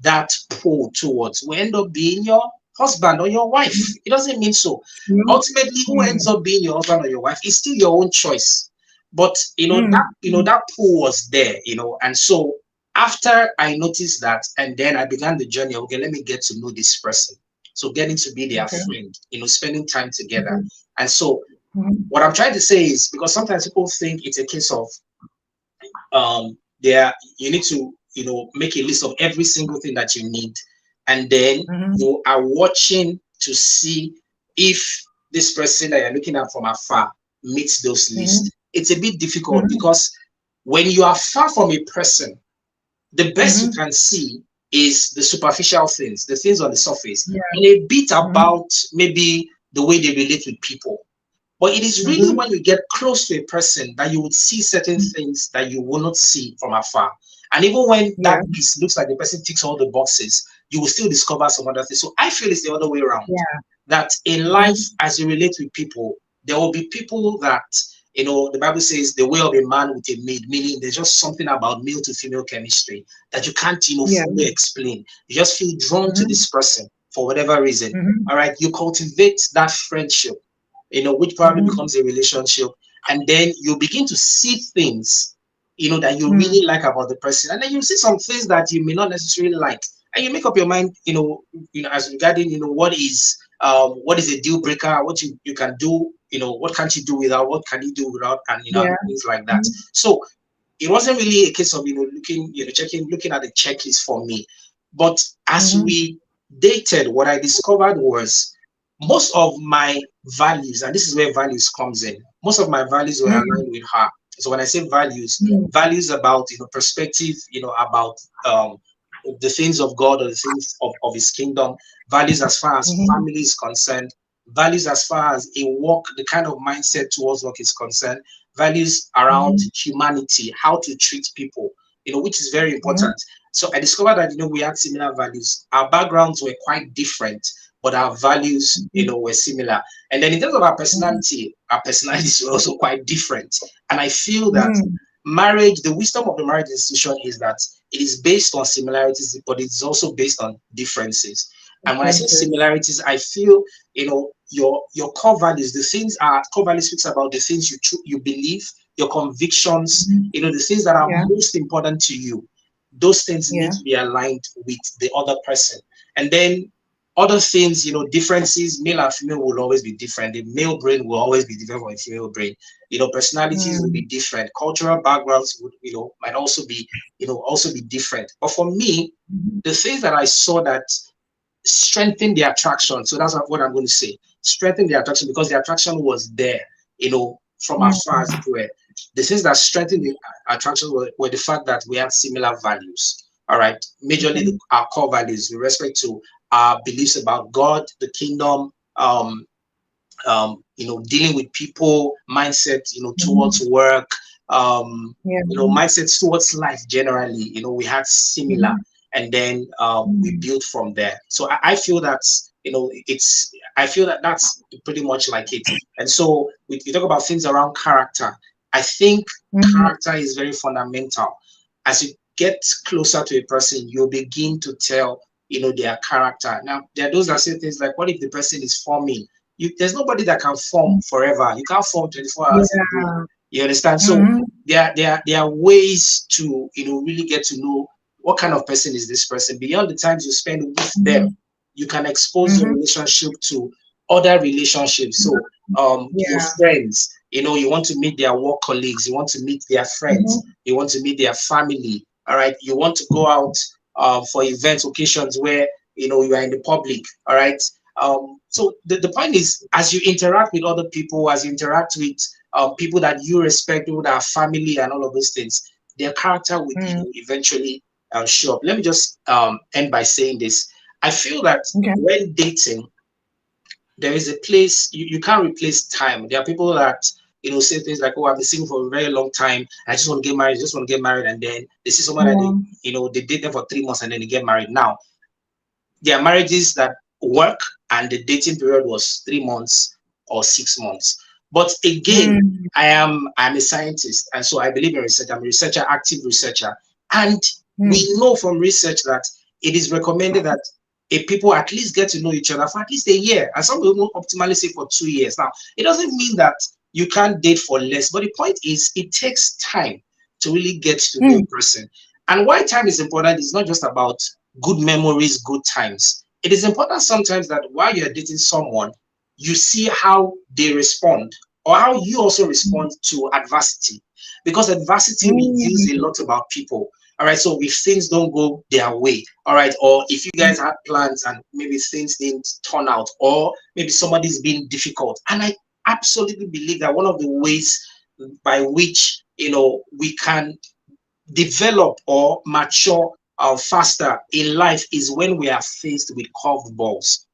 that pull towards will end up being your husband or your wife. It doesn't mean so. Mm. Ultimately, who ends Mm. up being your husband or your wife is still your own choice. But that Mm. that pull was there, and so after I noticed that, and then I began the journey. Okay, let me get to know this person. So getting to be their Okay. friend, spending time together. Okay. And so Mm. what I'm trying to say is, because sometimes people think it's a case of there you need to make a list of every single thing that you need, and then Mm. you are watching to see if this person that you're looking at from afar meets those lists. Mm. It's a bit difficult Mm. because when you are far from a person, the best you Mm. can see is the superficial things, the things on the surface, Yeah. and a bit Mm. about maybe the way they relate with people. But it is really Mm. when you get close to a person that you would see certain things that you will not see from afar. And even when Yeah. that list looks like the person ticks all the boxes, you will still discover some other things. So I feel it's the other way around. Yeah. That in Okay. life, as you relate with people, there will be people that, the Bible says the way of a man with a maid, meaning there's just something about male to female chemistry that you can't, Yeah. fully explain. You just feel drawn to Mm. this person for whatever reason. Mm. All right. You cultivate that friendship, which probably Mm. becomes a relationship. And then you begin to see things, that you Mm. really like about the person. And then you see some things that you may not necessarily like. And you make up your mind, as regarding, what is a deal breaker, what you can do, what can't you do without, what can you do without, and, Yeah. things like that. Mm. So it wasn't really a case of, looking, looking at the checklist for me. But as Mm. we dated, what I discovered was most of my values, and this is where values comes in. Most of my values were Mm. aligned with her. So when I say values, Mm. values about perspective, about the things of God or the things of His kingdom. Values as far as Mm. family is concerned. Values as far as a work, the kind of mindset towards work is concerned. Values around Mm. humanity, how to treat people, which is very Mm. important. So I discovered that we had similar values. Our backgrounds were quite different, but our values, were similar. And then in terms of our personalities were also quite different. And I feel that Mm. marriage, the wisdom of the marriage institution is that it is based on similarities, but it's also based on differences. And when I say Differences. similarities, I feel your core values, the things are core values speaks about the things you believe, your convictions, Mm. the things that are Yeah. most important to you. Those things need Yeah. to be aligned with the other person. And then other things, differences, male and female will always be different. The male brain will always be different from the female brain. Personalities will be Mm. different. Cultural backgrounds would, might also be different. But for me, Mm. the things that I saw that strengthen the attraction. So that's what I'm going to say. Strengthen the attraction because the attraction was there, from as far as it were. The things that strengthened the attraction were the fact that we had similar values. All right. Majorly Okay. our core values with respect to our beliefs about God, the kingdom, dealing with people, mindset, Mm. towards work, Yeah. mindsets towards life generally, we had similar, Mm. and then we Mm. built from there. So I feel that's, I feel that that's pretty much like it. And so we talk about things around character. I think Mm. character is very fundamental. As you get closer to a person, you'll begin to tell, their character. Now, there are those that say things like, what if the person is forming? There's nobody that can form forever. You can't form 24 hours a day. Yeah. You understand? So Mm. there are ways to really get to know what kind of person is this person. Beyond the times you spend with them, Mm. you can expose your Mm. relationship to other relationships. So your Yeah. friends, you want to meet their work colleagues, you want to meet their friends, Mm. you want to meet their family. All right, you want to go out for events, occasions where you are in the public. All right. So the point is, as you interact with other people, as you interact with people that you respect, people that are family and all of those things, their character will eventually show up. Let me just end by saying this. I feel that when dating, there is a place you can't replace time. There are people that say things like, "Oh, I've been single for a very long time. I just want to get married. Just want to get married," and then they see someone that they date them for 3 months and then they get married. Now, there are marriages that work and the dating period was 3 months or 6 months. But again, I'm a scientist, and so I believe in research. I'm a researcher, active researcher, and we know from research that it is recommended that people at least get to know each other for at least a year, and some people optimally say for 2 years. Now, it doesn't mean that you can't date for less, but the point is it takes time to really get to know a person. And why time is important is not just about good memories, good times. It is important sometimes that while you're dating someone, you see how they respond or how you also respond to adversity, because adversity reveals a lot about people. All right, so if things don't go their way, all right, or if you guys had plans and maybe things didn't turn out, or maybe somebody's being difficult, and I absolutely believe that one of the ways by which we can develop or mature faster in life is when we are faced with curved balls.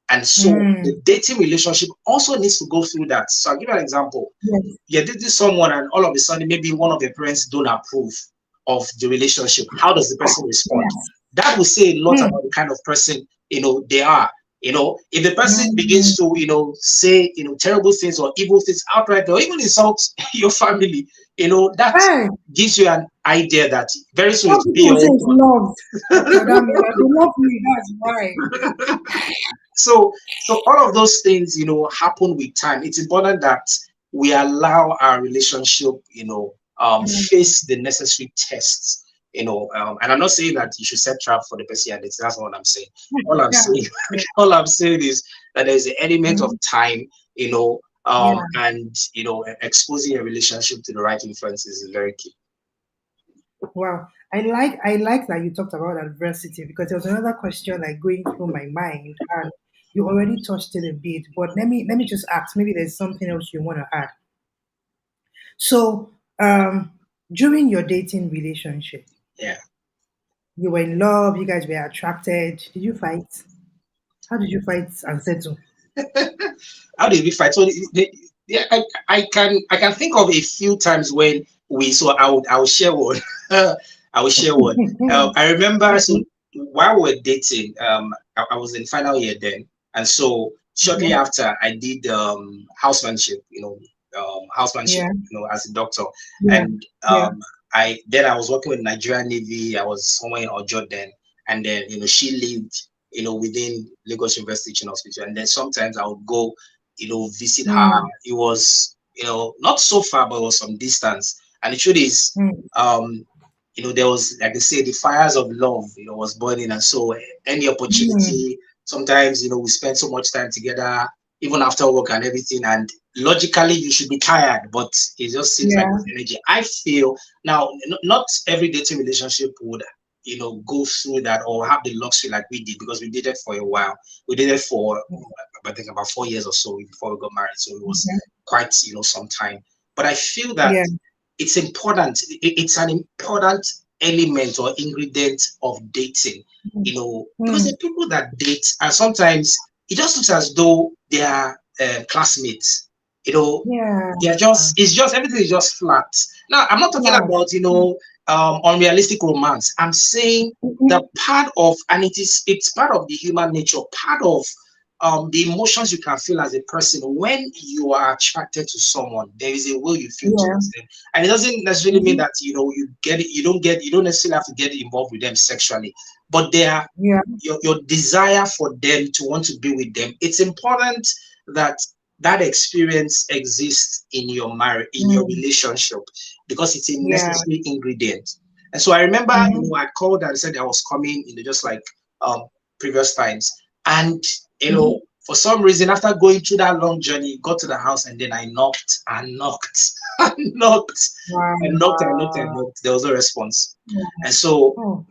And so the dating relationship also needs to go through that. So I'll give you an example. You're dating someone and all of a sudden maybe one of your parents don't approve of the relationship. How does the person respond? That will say a lot about the kind of person they are. If the person begins to say terrible things or evil things outright, or even insult your family, that gives you an idea that very soon it will be your own love. Dr. Dami, they love me, that's why. So all of those things happen with time. It's important that we allow our relationship face the necessary tests. And I'm not saying that you should set trap for the person, and that's not what I'm saying. All I'm saying is that there's an element of time, and exposing a relationship to the right influences is very key. Wow. I like that you talked about adversity, because there was another question like going through my mind, and you already touched it a bit, but let me just ask, maybe there's something else you want to add. So during your dating relationship, you were in love, you guys were attracted. Did you fight? How did you fight and settle? How did we fight? So I can think of a few times when I will share one. I will share one. I remember, so while we were dating, I was in final year then, and so shortly after I did housemanship, as a doctor, and I was working with Nigerian Navy. I was somewhere in Ojo then, and then she lived within Lagos University Teaching Hospital, and then sometimes I would go visit her. It was not so far, but it was some distance. And the truth is, there was, like they say, the fires of love was burning, and so any opportunity, sometimes we spend so much time together, even after work and everything, and logically you should be tired, but it just seems like energy. I feel now not every dating relationship would go through that or have the luxury like we did, because we dated for a while. We dated for I think about 4 years or so before we got married, so it was quite some time. But I feel that it's important. It's an important element or ingredient of dating, because the people that date, and sometimes it just looks as though they are classmates. They're just, it's just, everything is just flat. Now, I'm not talking about unrealistic romance. I'm saying the part of, and it's part of the human nature, part of the emotions you can feel as a person when you are attracted to someone. There is a way you feel towards them, and it doesn't necessarily mean that you get it. You don't necessarily have to get involved with them sexually, but they are your desire for them to want to be with them. It's important that that experience exists in your marriage, in your relationship, because it's a necessary ingredient. And so I remember, I called and said I was coming, just like previous times, and for some reason, after going through that long journey, got to the house, and then I knocked and knocked and knocked and knocked and knocked and knocked. There was no response, and so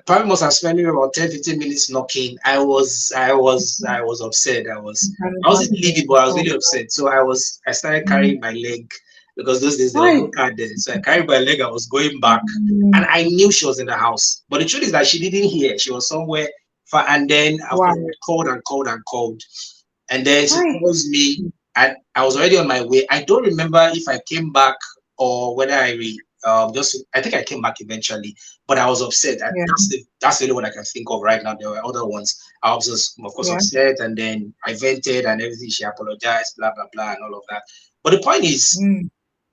probably must have spent about 10-15 minutes knocking. I was upset. I wasn't leaving, but I was really upset. So I started carrying my leg because those days there was no car there. So I carried my leg. I was going back, and I knew she was in the house. But the truth is that she didn't hear. She was somewhere far. And then of course I called and called and called, and then she calls me, and I was already on my way. I don't remember if I came back or whether I think I came back eventually, but I was upset. That's really what I can think of right now. There were other ones. I was just, of course, upset, and then I vented and everything. She apologized, blah blah blah, and all of that. But the point is,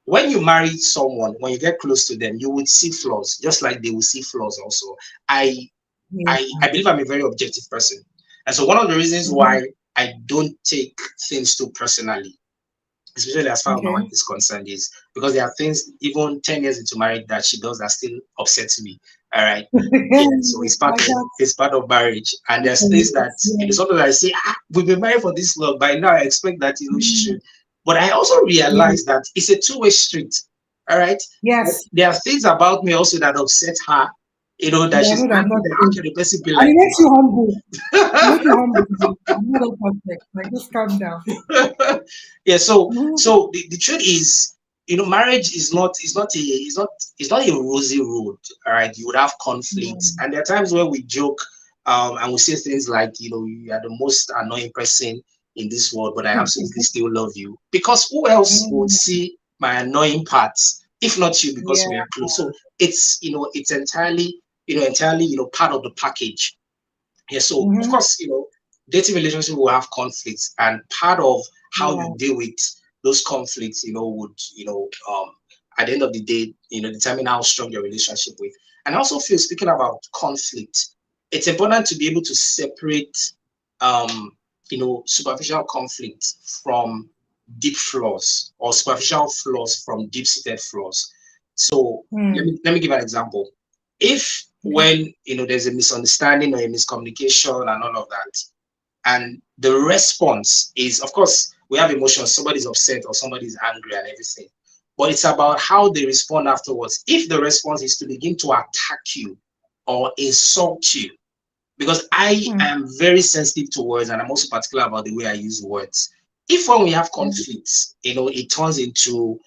when you marry someone, when you get close to them, you would see flaws, just like they will see flaws also. I believe I'm a very objective person, and so one of the reasons why I don't take things too personally, especially as far as my wife is concerned, is because there are things even 10 years into marriage that she does that still upsets me. All right. Yeah, so it's part of marriage. And there's things that sometimes I say, we've been married for this long, by now I expect that she should. But I also realize that it's a two-way street. All right. Yes. There are things about me also that upset her. That she's not the person be like. And it makes you humble. Make you humble. I'm not perfect. Like, just calm down. Yeah. So the truth is, marriage is not a rosy road. All right. You would have conflicts, and there are times where we joke, and we say things like, you are the most annoying person in this world, but I absolutely still love you. Because who else would see my annoying parts if not you? Because we are close. So it's entirely part of the package. Yeah. So of course, dating relationship will have conflicts, and part of how you deal with those conflicts, would at the end of the day, determine how strong your relationship with. And I also feel, speaking about conflict, it's important to be able to separate superficial conflict from deep flaws, or superficial flaws from deep-seated flaws. So let me give an example. If when there's a misunderstanding or a miscommunication and all of that, and the response is, of course, we have emotions, somebody's upset or somebody's angry and everything, but it's about how they respond afterwards. If the response is to begin to attack you or insult you, because I am very sensitive to words, and I'm also particular about the way I use words. If when we have conflicts, it turns into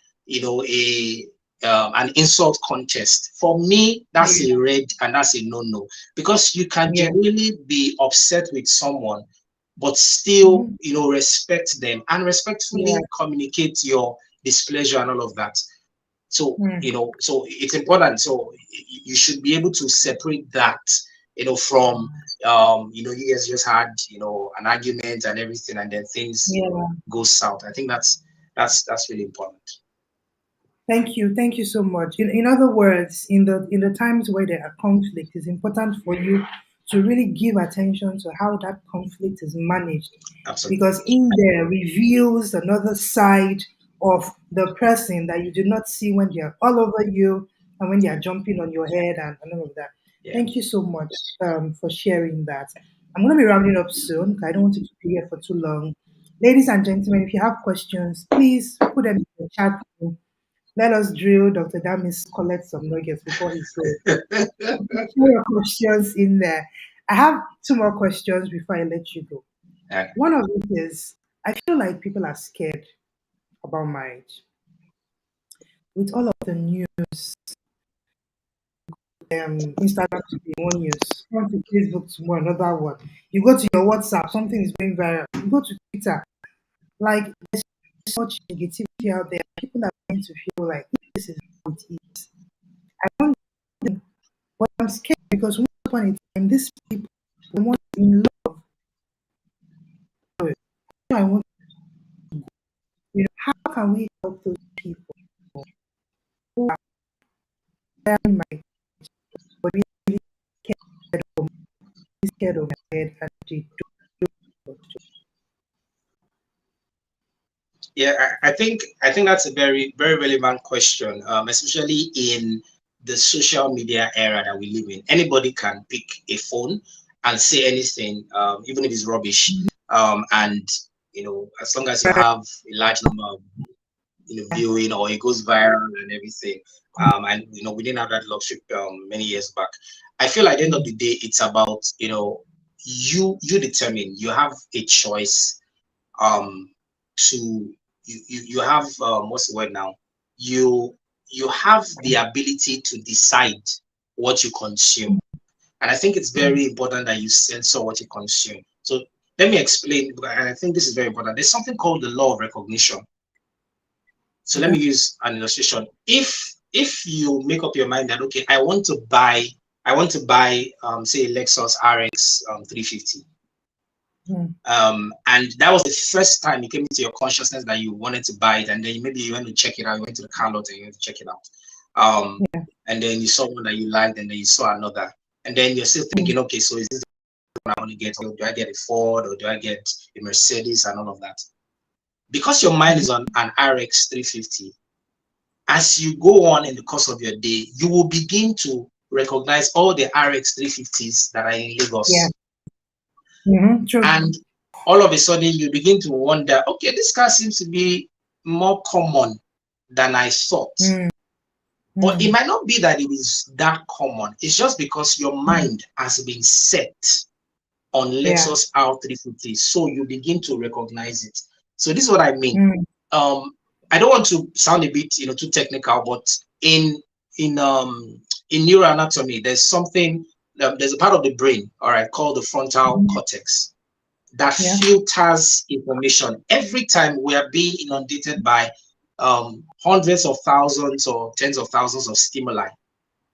an insult contest, for me, that's a red, and that's a no-no, because you can genuinely be upset with someone but still respect them and respectfully communicate your displeasure and all of that. So so it's important. So you should be able to separate that from you guys just had an argument and everything, and then things go south. I think that's really important. Thank you so much. In other words, in the times where there are conflict, it's important for you to really give attention to how that conflict is managed. Absolutely. Because in there reveals another side of the person that you do not see when they're all over you and when they are jumping on your head and all of that. Thank you so much for sharing that. I'm going to be rounding up soon. I don't want to keep you here for too long. Ladies and gentlemen, if you have questions, please put them in the chat room. Let us drill Dr. Damis collect some nuggets before he goes. Put your questions in there. I have two more questions before I let you go. Okay. One of it is, I feel like people are scared about marriage. With all of the news, Instagram today, one news, come to Facebook tomorrow, another one. You go to your WhatsApp, something is going viral. You go to Twitter, like there's so much negativity out there. People are going to feel like this is how it is. I wonder, but I'm scared because once upon a time, these people want in love. I want, how can we help those people who are wearing my but really scared of my head and they don't. Yeah, I think that's a very, very relevant question, especially in the social media era that we live in. Anybody can pick a phone and say anything, even if it's rubbish. And as long as you have a large number of viewing, or it goes viral and everything, and we didn't have that luxury many years back. I feel at the end of the day, it's about you determine. You have a choice. To you have what's the word now? You have the ability to decide what you consume, and I think it's very important that you censor what you consume. So let me explain, and I think this is very important. There's something called the law of recognition. So let me use an illustration. If you make up your mind that, okay, I want to buy say a Lexus RX 350. And that was the first time it came into your consciousness that you wanted to buy it, and then maybe you went to check it out, you went to the car lot and you went to check it out. And then you saw one that you liked, and then you saw another, and then you're still thinking, okay, so is this the one I want to get, or do I get a Ford, or do I get a Mercedes, and all of that? Because your mind is on an RX 350, as you go on in the course of your day, you will begin to recognize all the RX 350s that are in Lagos. True. And all of a sudden you begin to wonder, okay, this car seems to be more common than I thought. But it might not be that it is that common. It's just because your mind has been set on Lexus R350, so you begin to recognize it. So this is what I mean. I don't want to sound a bit too technical, but in neuroanatomy, there's something, there's a part of the brain, all right, called the frontal cortex, that filters information. Every time we are being inundated by hundreds of thousands or tens of thousands of stimuli,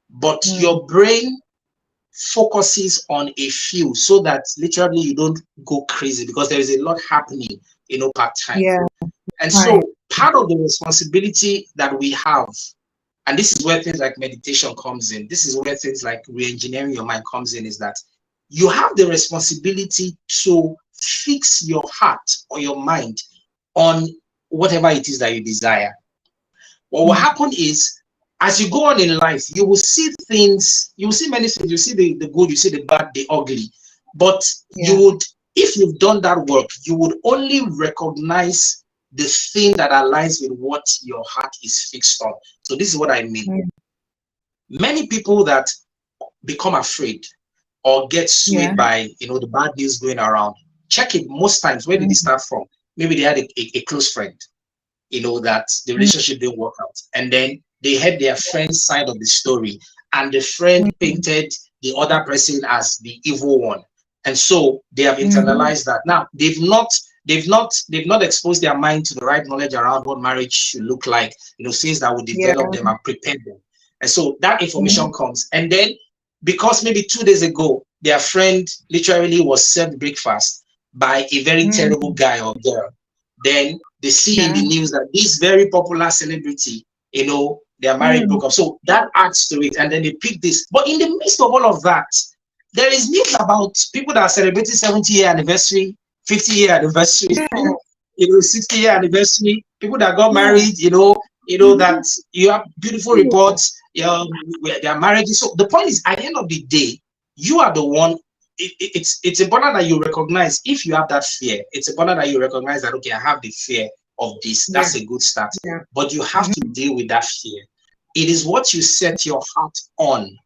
but your brain focuses on a few, so that literally you don't go crazy, because there is a lot happening per time. And so part of the responsibility that we have, and this is where things like meditation comes in, this is where things like re-engineering your mind comes in, is that you have the responsibility to fix your heart or your mind on whatever it is that you desire. What will happen is, as you go on in life, you will see things, you will see many things, you see the good, you see the bad, the ugly. But you would, if you've done that work, you would only recognize the thing that aligns with what your heart is fixed on. So this is what I mean. Many people that become afraid or get swayed by the bad news going around, check it most times. Where did it start from? Maybe they had a close friend, that the relationship didn't work out, and then they had their friend's side of the story, and the friend painted the other person as the evil one, and so they have internalized that. Now they've not exposed their mind to the right knowledge around what marriage should look like, things that will develop them and prepare them. And so that information comes, and then because maybe 2 days ago their friend literally was served breakfast by a very terrible guy or girl, then they see in the news that this very popular celebrity, their marriage broke up. So that adds to it, and then they pick this. But in the midst of all of that, there is news about people that are celebrating 70-year anniversary, 50-year anniversary, 60-year anniversary, people that got married, that you have beautiful reports, their marriages. So the point is, at the end of the day, you are the one. It's important that you recognize, if you have that fear, it's important that you recognize that, okay, I have the fear of this. That's a good start. But you have to deal with that fear. It is what you set your heart on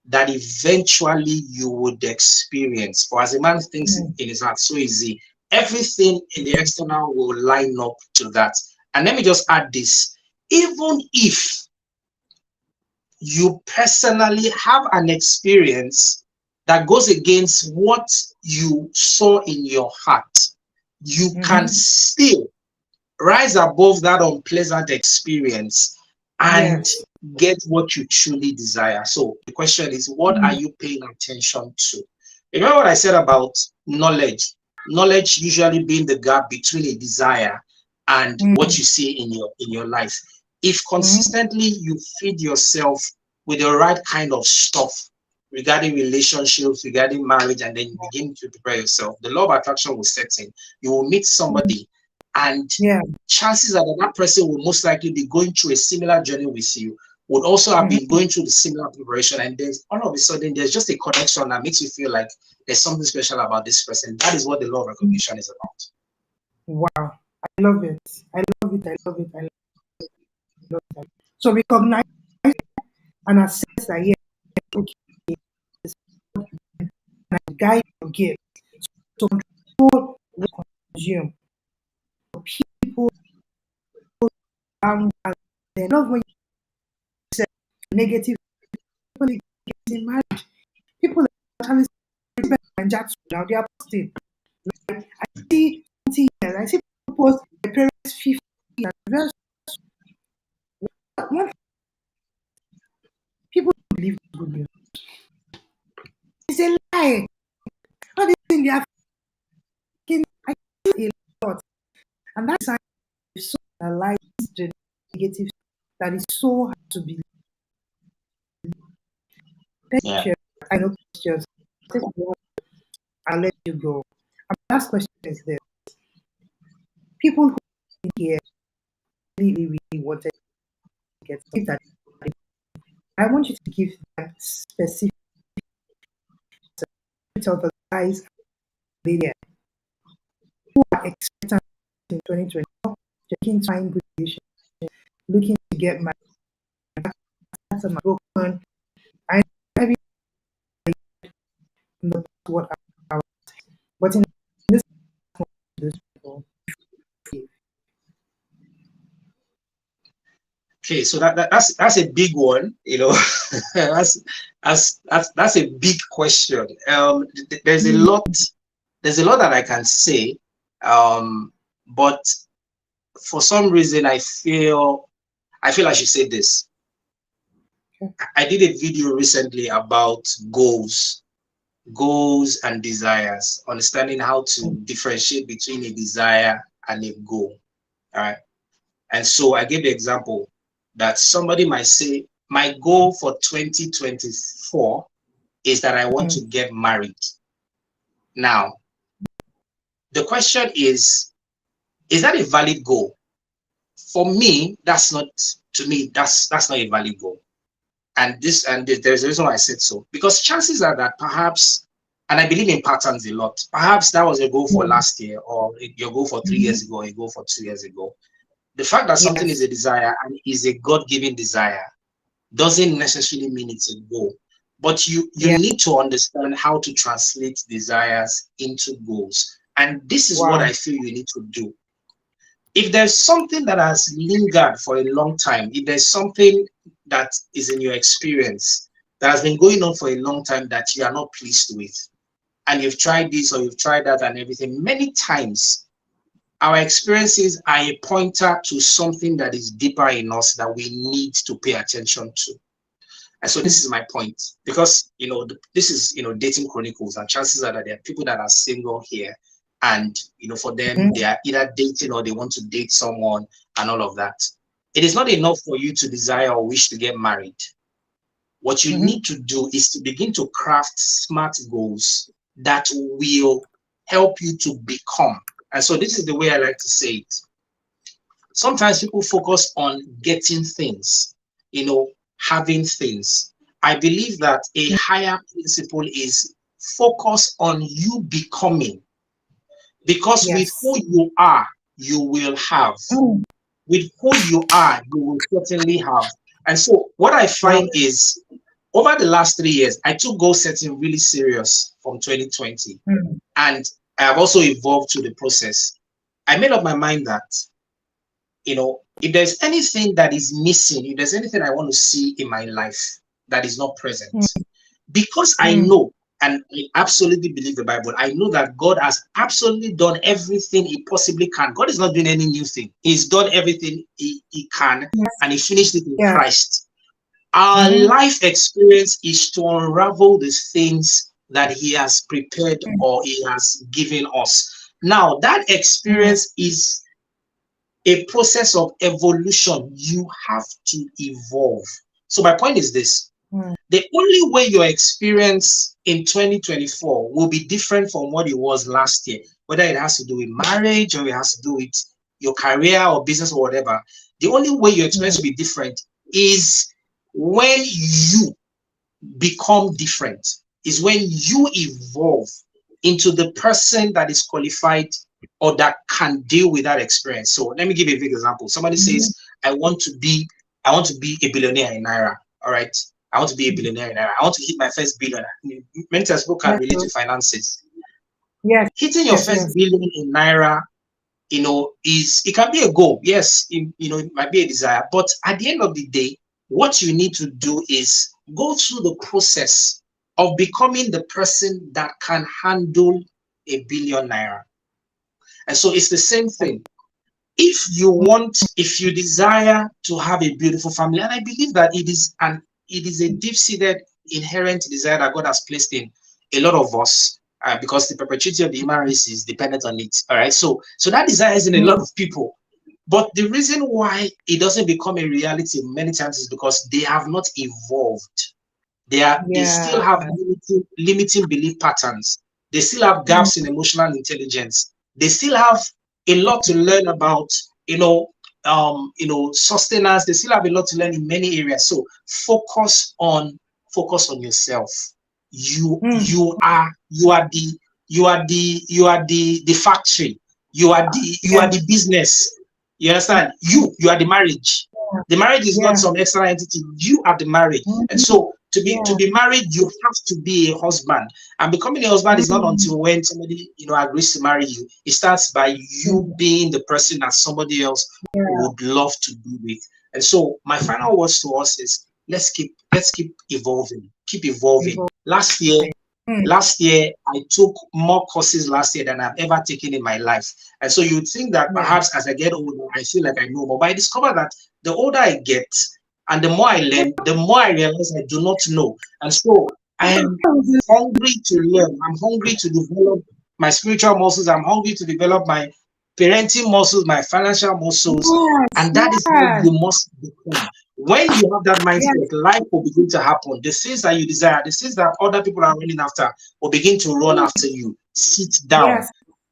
that eventually you would experience. For as a man thinks in his heart, so is he. Everything in the external will line up to that. And let me just add this. Even if you personally have an experience that goes against what you saw in your heart, you can still rise above that unpleasant experience and get what you truly desire. So the question is, what are you paying attention to? Remember what I said about knowledge? Knowledge usually being the gap between a desire and what you see in your life. If consistently you feed yourself with the right kind of stuff regarding relationships, regarding marriage, and then you begin to prepare yourself, the law of attraction will set in. You will meet somebody, and chances are that that person will most likely be going through a similar journey with you, would also have been going through the similar preparation, and then all of a sudden there's just a connection that makes you feel like there's something special about this person. That is what the law of recognition is about. Wow, I love it. I love it. I love it. I love it. So recognize and assess that, yeah, okay, this and guide your gift. So control what you consume. People around, and they're not when you say negative, people getting married. People actually and chat now, they are posting. Like, I see 20 years, I see people post their parents 50 and just one, people don't believe good news. It's a lie. All this thing they are thinking, I see a lot. And that's why it's so analyzed the negative that is so hard to believe. Thank Yeah. you. I know questions. I'll let you go. And my last question is this. People who here really, really wanted to get that, I want you to give them specific of the guys there who are expectant in 2024, taking time good relationship, looking to get married, that's my broken. I every in the what I but in this those people. Okay, so that's a big one, you know. That's a big question. There's a lot that I can say, but for some reason I feel I should say this. I did a video recently about goals and desires, understanding how to differentiate between a desire and a goal. All right. And so I gave the example that somebody might say, my goal for 2024 is that I want to get married. Now, the question is that a valid goal? For me, that's not that's not a valid goal. And there's a reason why I said so. Because chances are that perhaps, and I believe in patterns a lot, perhaps that was a goal for last year, or your goal for 3 years ago, or a goal for 2 years ago. The fact that something is a desire and is a God-given desire doesn't necessarily mean it's a goal. But you need to understand how to translate desires into goals. And this is what I feel you need to do. If there's something that has lingered for a long time, if there's something that is in your experience that has been going on for a long time that you are not pleased with, and you've tried this or you've tried that and everything, many times our experiences are a pointer to something that is deeper in us that we need to pay attention to. And so this is my point, because this is dating chronicles, and chances are that there are people that are single here, and for them they are either dating or they want to date someone and all of that. It is not enough for you to desire or wish to get married. What you need to do is to begin to craft smart goals that will help you to become. And so this is the way I like to say it. Sometimes people focus on getting things, having things. I believe that a higher principle is focus on you becoming. Because with who you are, you will have. With who you are, you will certainly have. And so what I find is, over the last 3 years, I took goal setting really serious from 2020. And I have also evolved through the process. I made up my mind that, if there's anything that is missing, if there's anything I want to see in my life that is not present, because I know, and I absolutely believe the Bible, I know that God has absolutely done everything he possibly can. God is not doing any new thing. He's done everything he can, and he finished it in Christ. Our life experience is to unravel the things that he has prepared or he has given us. Now, that experience is a process of evolution. You have to evolve. So my point is this. The only way your experience in 2024 will be different from what it was last year, whether it has to do with marriage or it has to do with your career or business or whatever, the only way your experience will be different is when you become different, is when you evolve into the person that is qualified or that can deal with that experience. So let me give you a big example. Somebody says, I want to be a billionaire in Naira. All right. I want to be a billionaire in Naira. I want to hit my first billion. Many times people can relate to finances. Yes. Hitting your first billion in Naira, it can be a goal. Yes, it might be a desire. But at the end of the day, what you need to do is go through the process of becoming the person that can handle a billion Naira. And so it's the same thing. If you desire to have a beautiful family, and I believe that it is a deep-seated inherent desire that God has placed in a lot of us, because the perpetuity of the human race is dependent on it. All right, so that desire is in a lot of people, but the reason why it doesn't become a reality many times is because they have not evolved. They still have limiting belief patterns. They still have gaps in emotional intelligence. They still have a lot to learn about, sustenance. They still have a lot to learn in many areas. So focus on yourself. You are the factory. You are the business. You understand? You are the marriage. The marriage is not some external entity. You are the marriage. And so to be married, you have to be a husband. And becoming a husband is not until when somebody agrees to marry you. It starts by you being the person that somebody else would love to be with. And so my final words to us is let's keep evolving. Keep evolving. Last year, I took more courses last year than I've ever taken in my life. And so you'd think that perhaps as I get older, I feel like I know more. But I discover that the older I get and the more I learn, the more I realize I do not know. And so I am hungry to learn. I'm hungry to develop my spiritual muscles. I'm hungry to develop my parenting muscles, my financial muscles. And that is how you must become. When you have that mindset, life will begin to happen. The things that you desire, the things that other people are running after will begin to run after you. Sit down,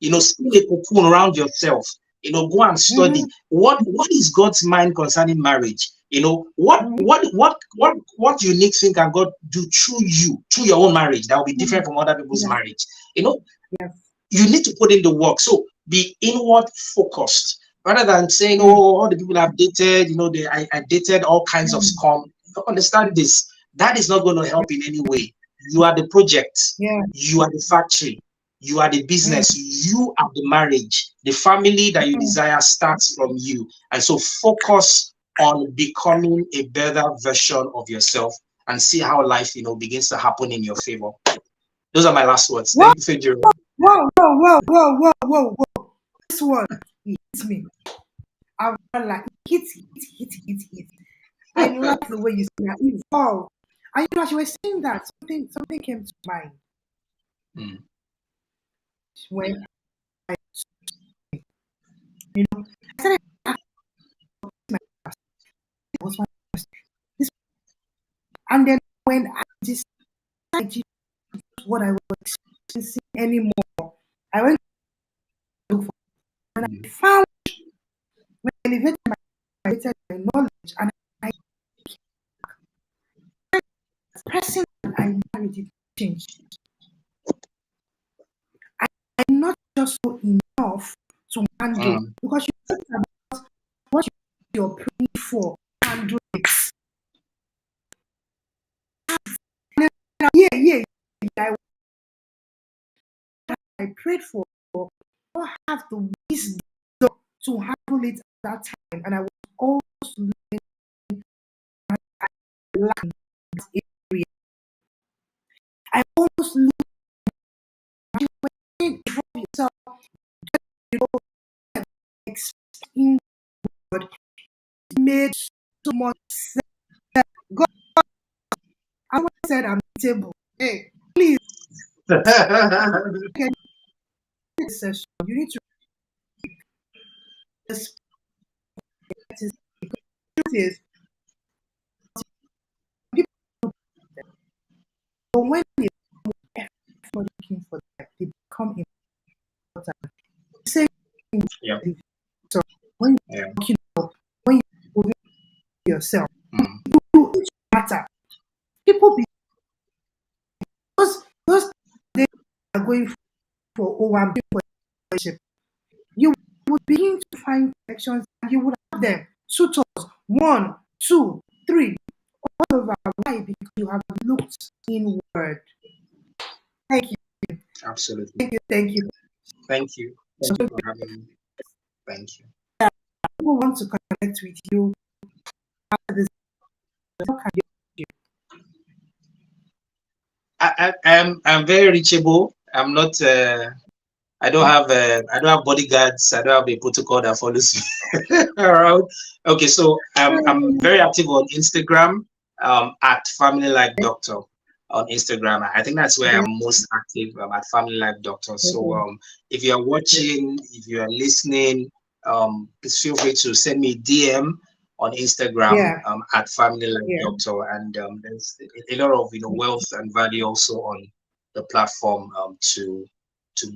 spin a cocoon around yourself, go and study. What is God's mind concerning marriage? What unique thing can God do through you, through your own marriage that will be different from other people's marriage? You need to put in the work. So be inward focused rather than saying, all the people I've dated, I dated all kinds of scum. Understand this. That is not going to help in any way. You are the project. You are the factory. You are the business. You are the marriage. The family that you desire starts from you. And so focus on becoming a better version of yourself and see how life, begins to happen in your favor. Those are my last words. Thank you, Fedro. Whoa. This one hits me. I'm like, hit. I love the way you say that. Evolve. And as you were saying that, something came to mind. When I started my class, it was this, and then when I decided what I was experiencing anymore, I went to look for it, and I found when I elevated my knowledge, and I the person that I married it changed. I'm not just so enough to handle because you think about what you're praying for, handle it. Yeah. I prayed for, not have the wisdom to handle it at that time, and I was always learning that area. I almost look yourself, expecting God. It made so much sense. God, I said I'm table. Hey, please. Okay. Session. You need to is but when they looking for that, they become important. Same thing. So when you're looking up, when you're moving yourself, you matter. People be those they are going for I'm for relationship. You would begin to find connections and you would have them. Suitors 1, 2, 3. all over. Why? Because you have looked inward. Thank you. Absolutely. Thank you. Thank you. Thank you. Thank you for having me. Thank you. People want to connect with you after this. How can you? I'm very reachable. I'm not. I don't have bodyguards. I don't have a protocol that follows me around. Okay, so I'm very active on Instagram. At Family Life Doctor on Instagram. I think that's where I'm most active. At Family Life Doctor. So if you are watching, if you are listening, please feel free to send me a DM on Instagram Yeah. at Family Life Yeah. Doctor, and there's a lot of wealth and value also on the platform to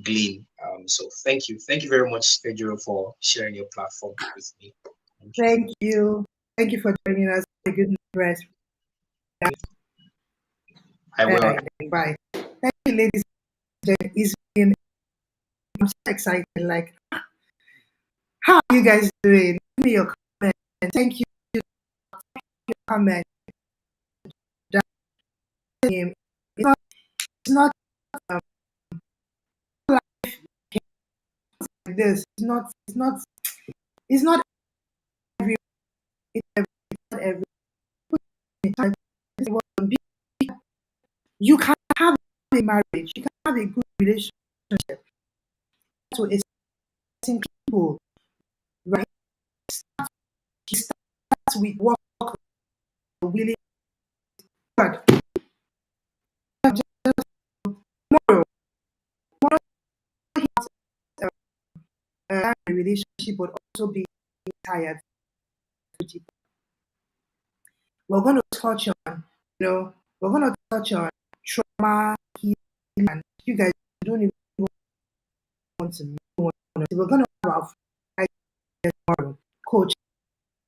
glean. So thank you very much, Pedro, for sharing your platform with me. Thank you. Thank you for joining us. A good rest. I All will. right, bye. Thank you, ladies and gentlemen. It's been, I'm so excited. Like, how are you guys doing? Give me your comment. Thank you for your comment. It's not um, like this. It's not every, not every time. You can have a marriage, you can have a good relationship to a certain people, right? It starts with what really good. Tomorrow, a relationship would also be tired. We're going to touch on, we're going to touch on trauma, healing, and you guys don't even want to know. We're going to have our tomorrow, Coach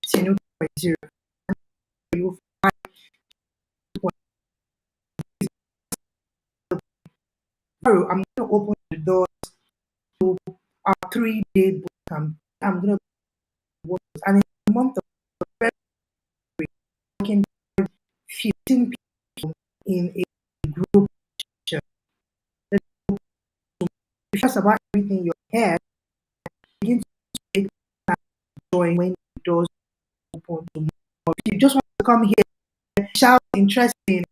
Tinu 0. You find tomorrow, I'm going to open the doors to our 3-day boot camp. I'm going to work, and in the month of February, working 15 people in a group. Just about everything you have, begin to make joy when the doors open tomorrow. If you just want to come here, shout interesting,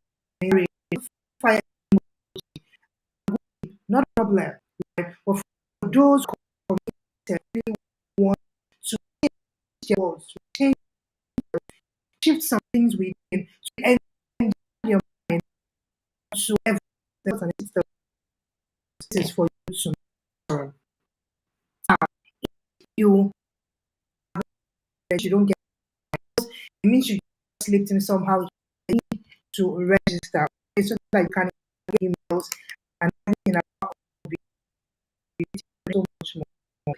fire, not a problem. Right? But for those who really want to change their world, to change, shift some things within, to end your mind, to everything, this is for you tomorrow. You don't get it means you slipped in somehow. You need to register so that you can get emails and everything about so much more.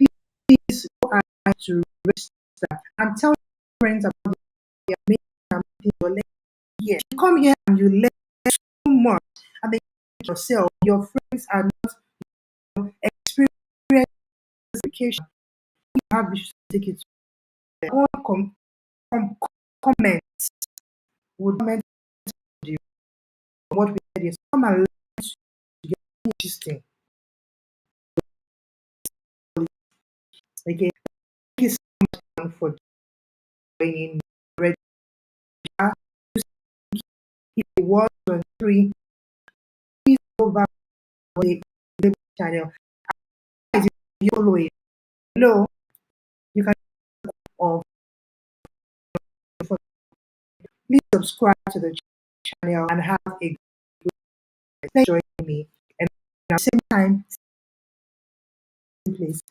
Please go and to register and tell your friends about the amazing you're learning here. You come here and you learn so much, and then yourself, your friends are not experiencing education. You have to take it to their own comments would comment you what we said is come and learn to get interesting. Okay, thank you so much for joining. If it was on 3, please go back to the channel. If you follow it, hello, you can off. Please subscribe to the channel and have a good day. Thanks for joining me. And at the same time, please.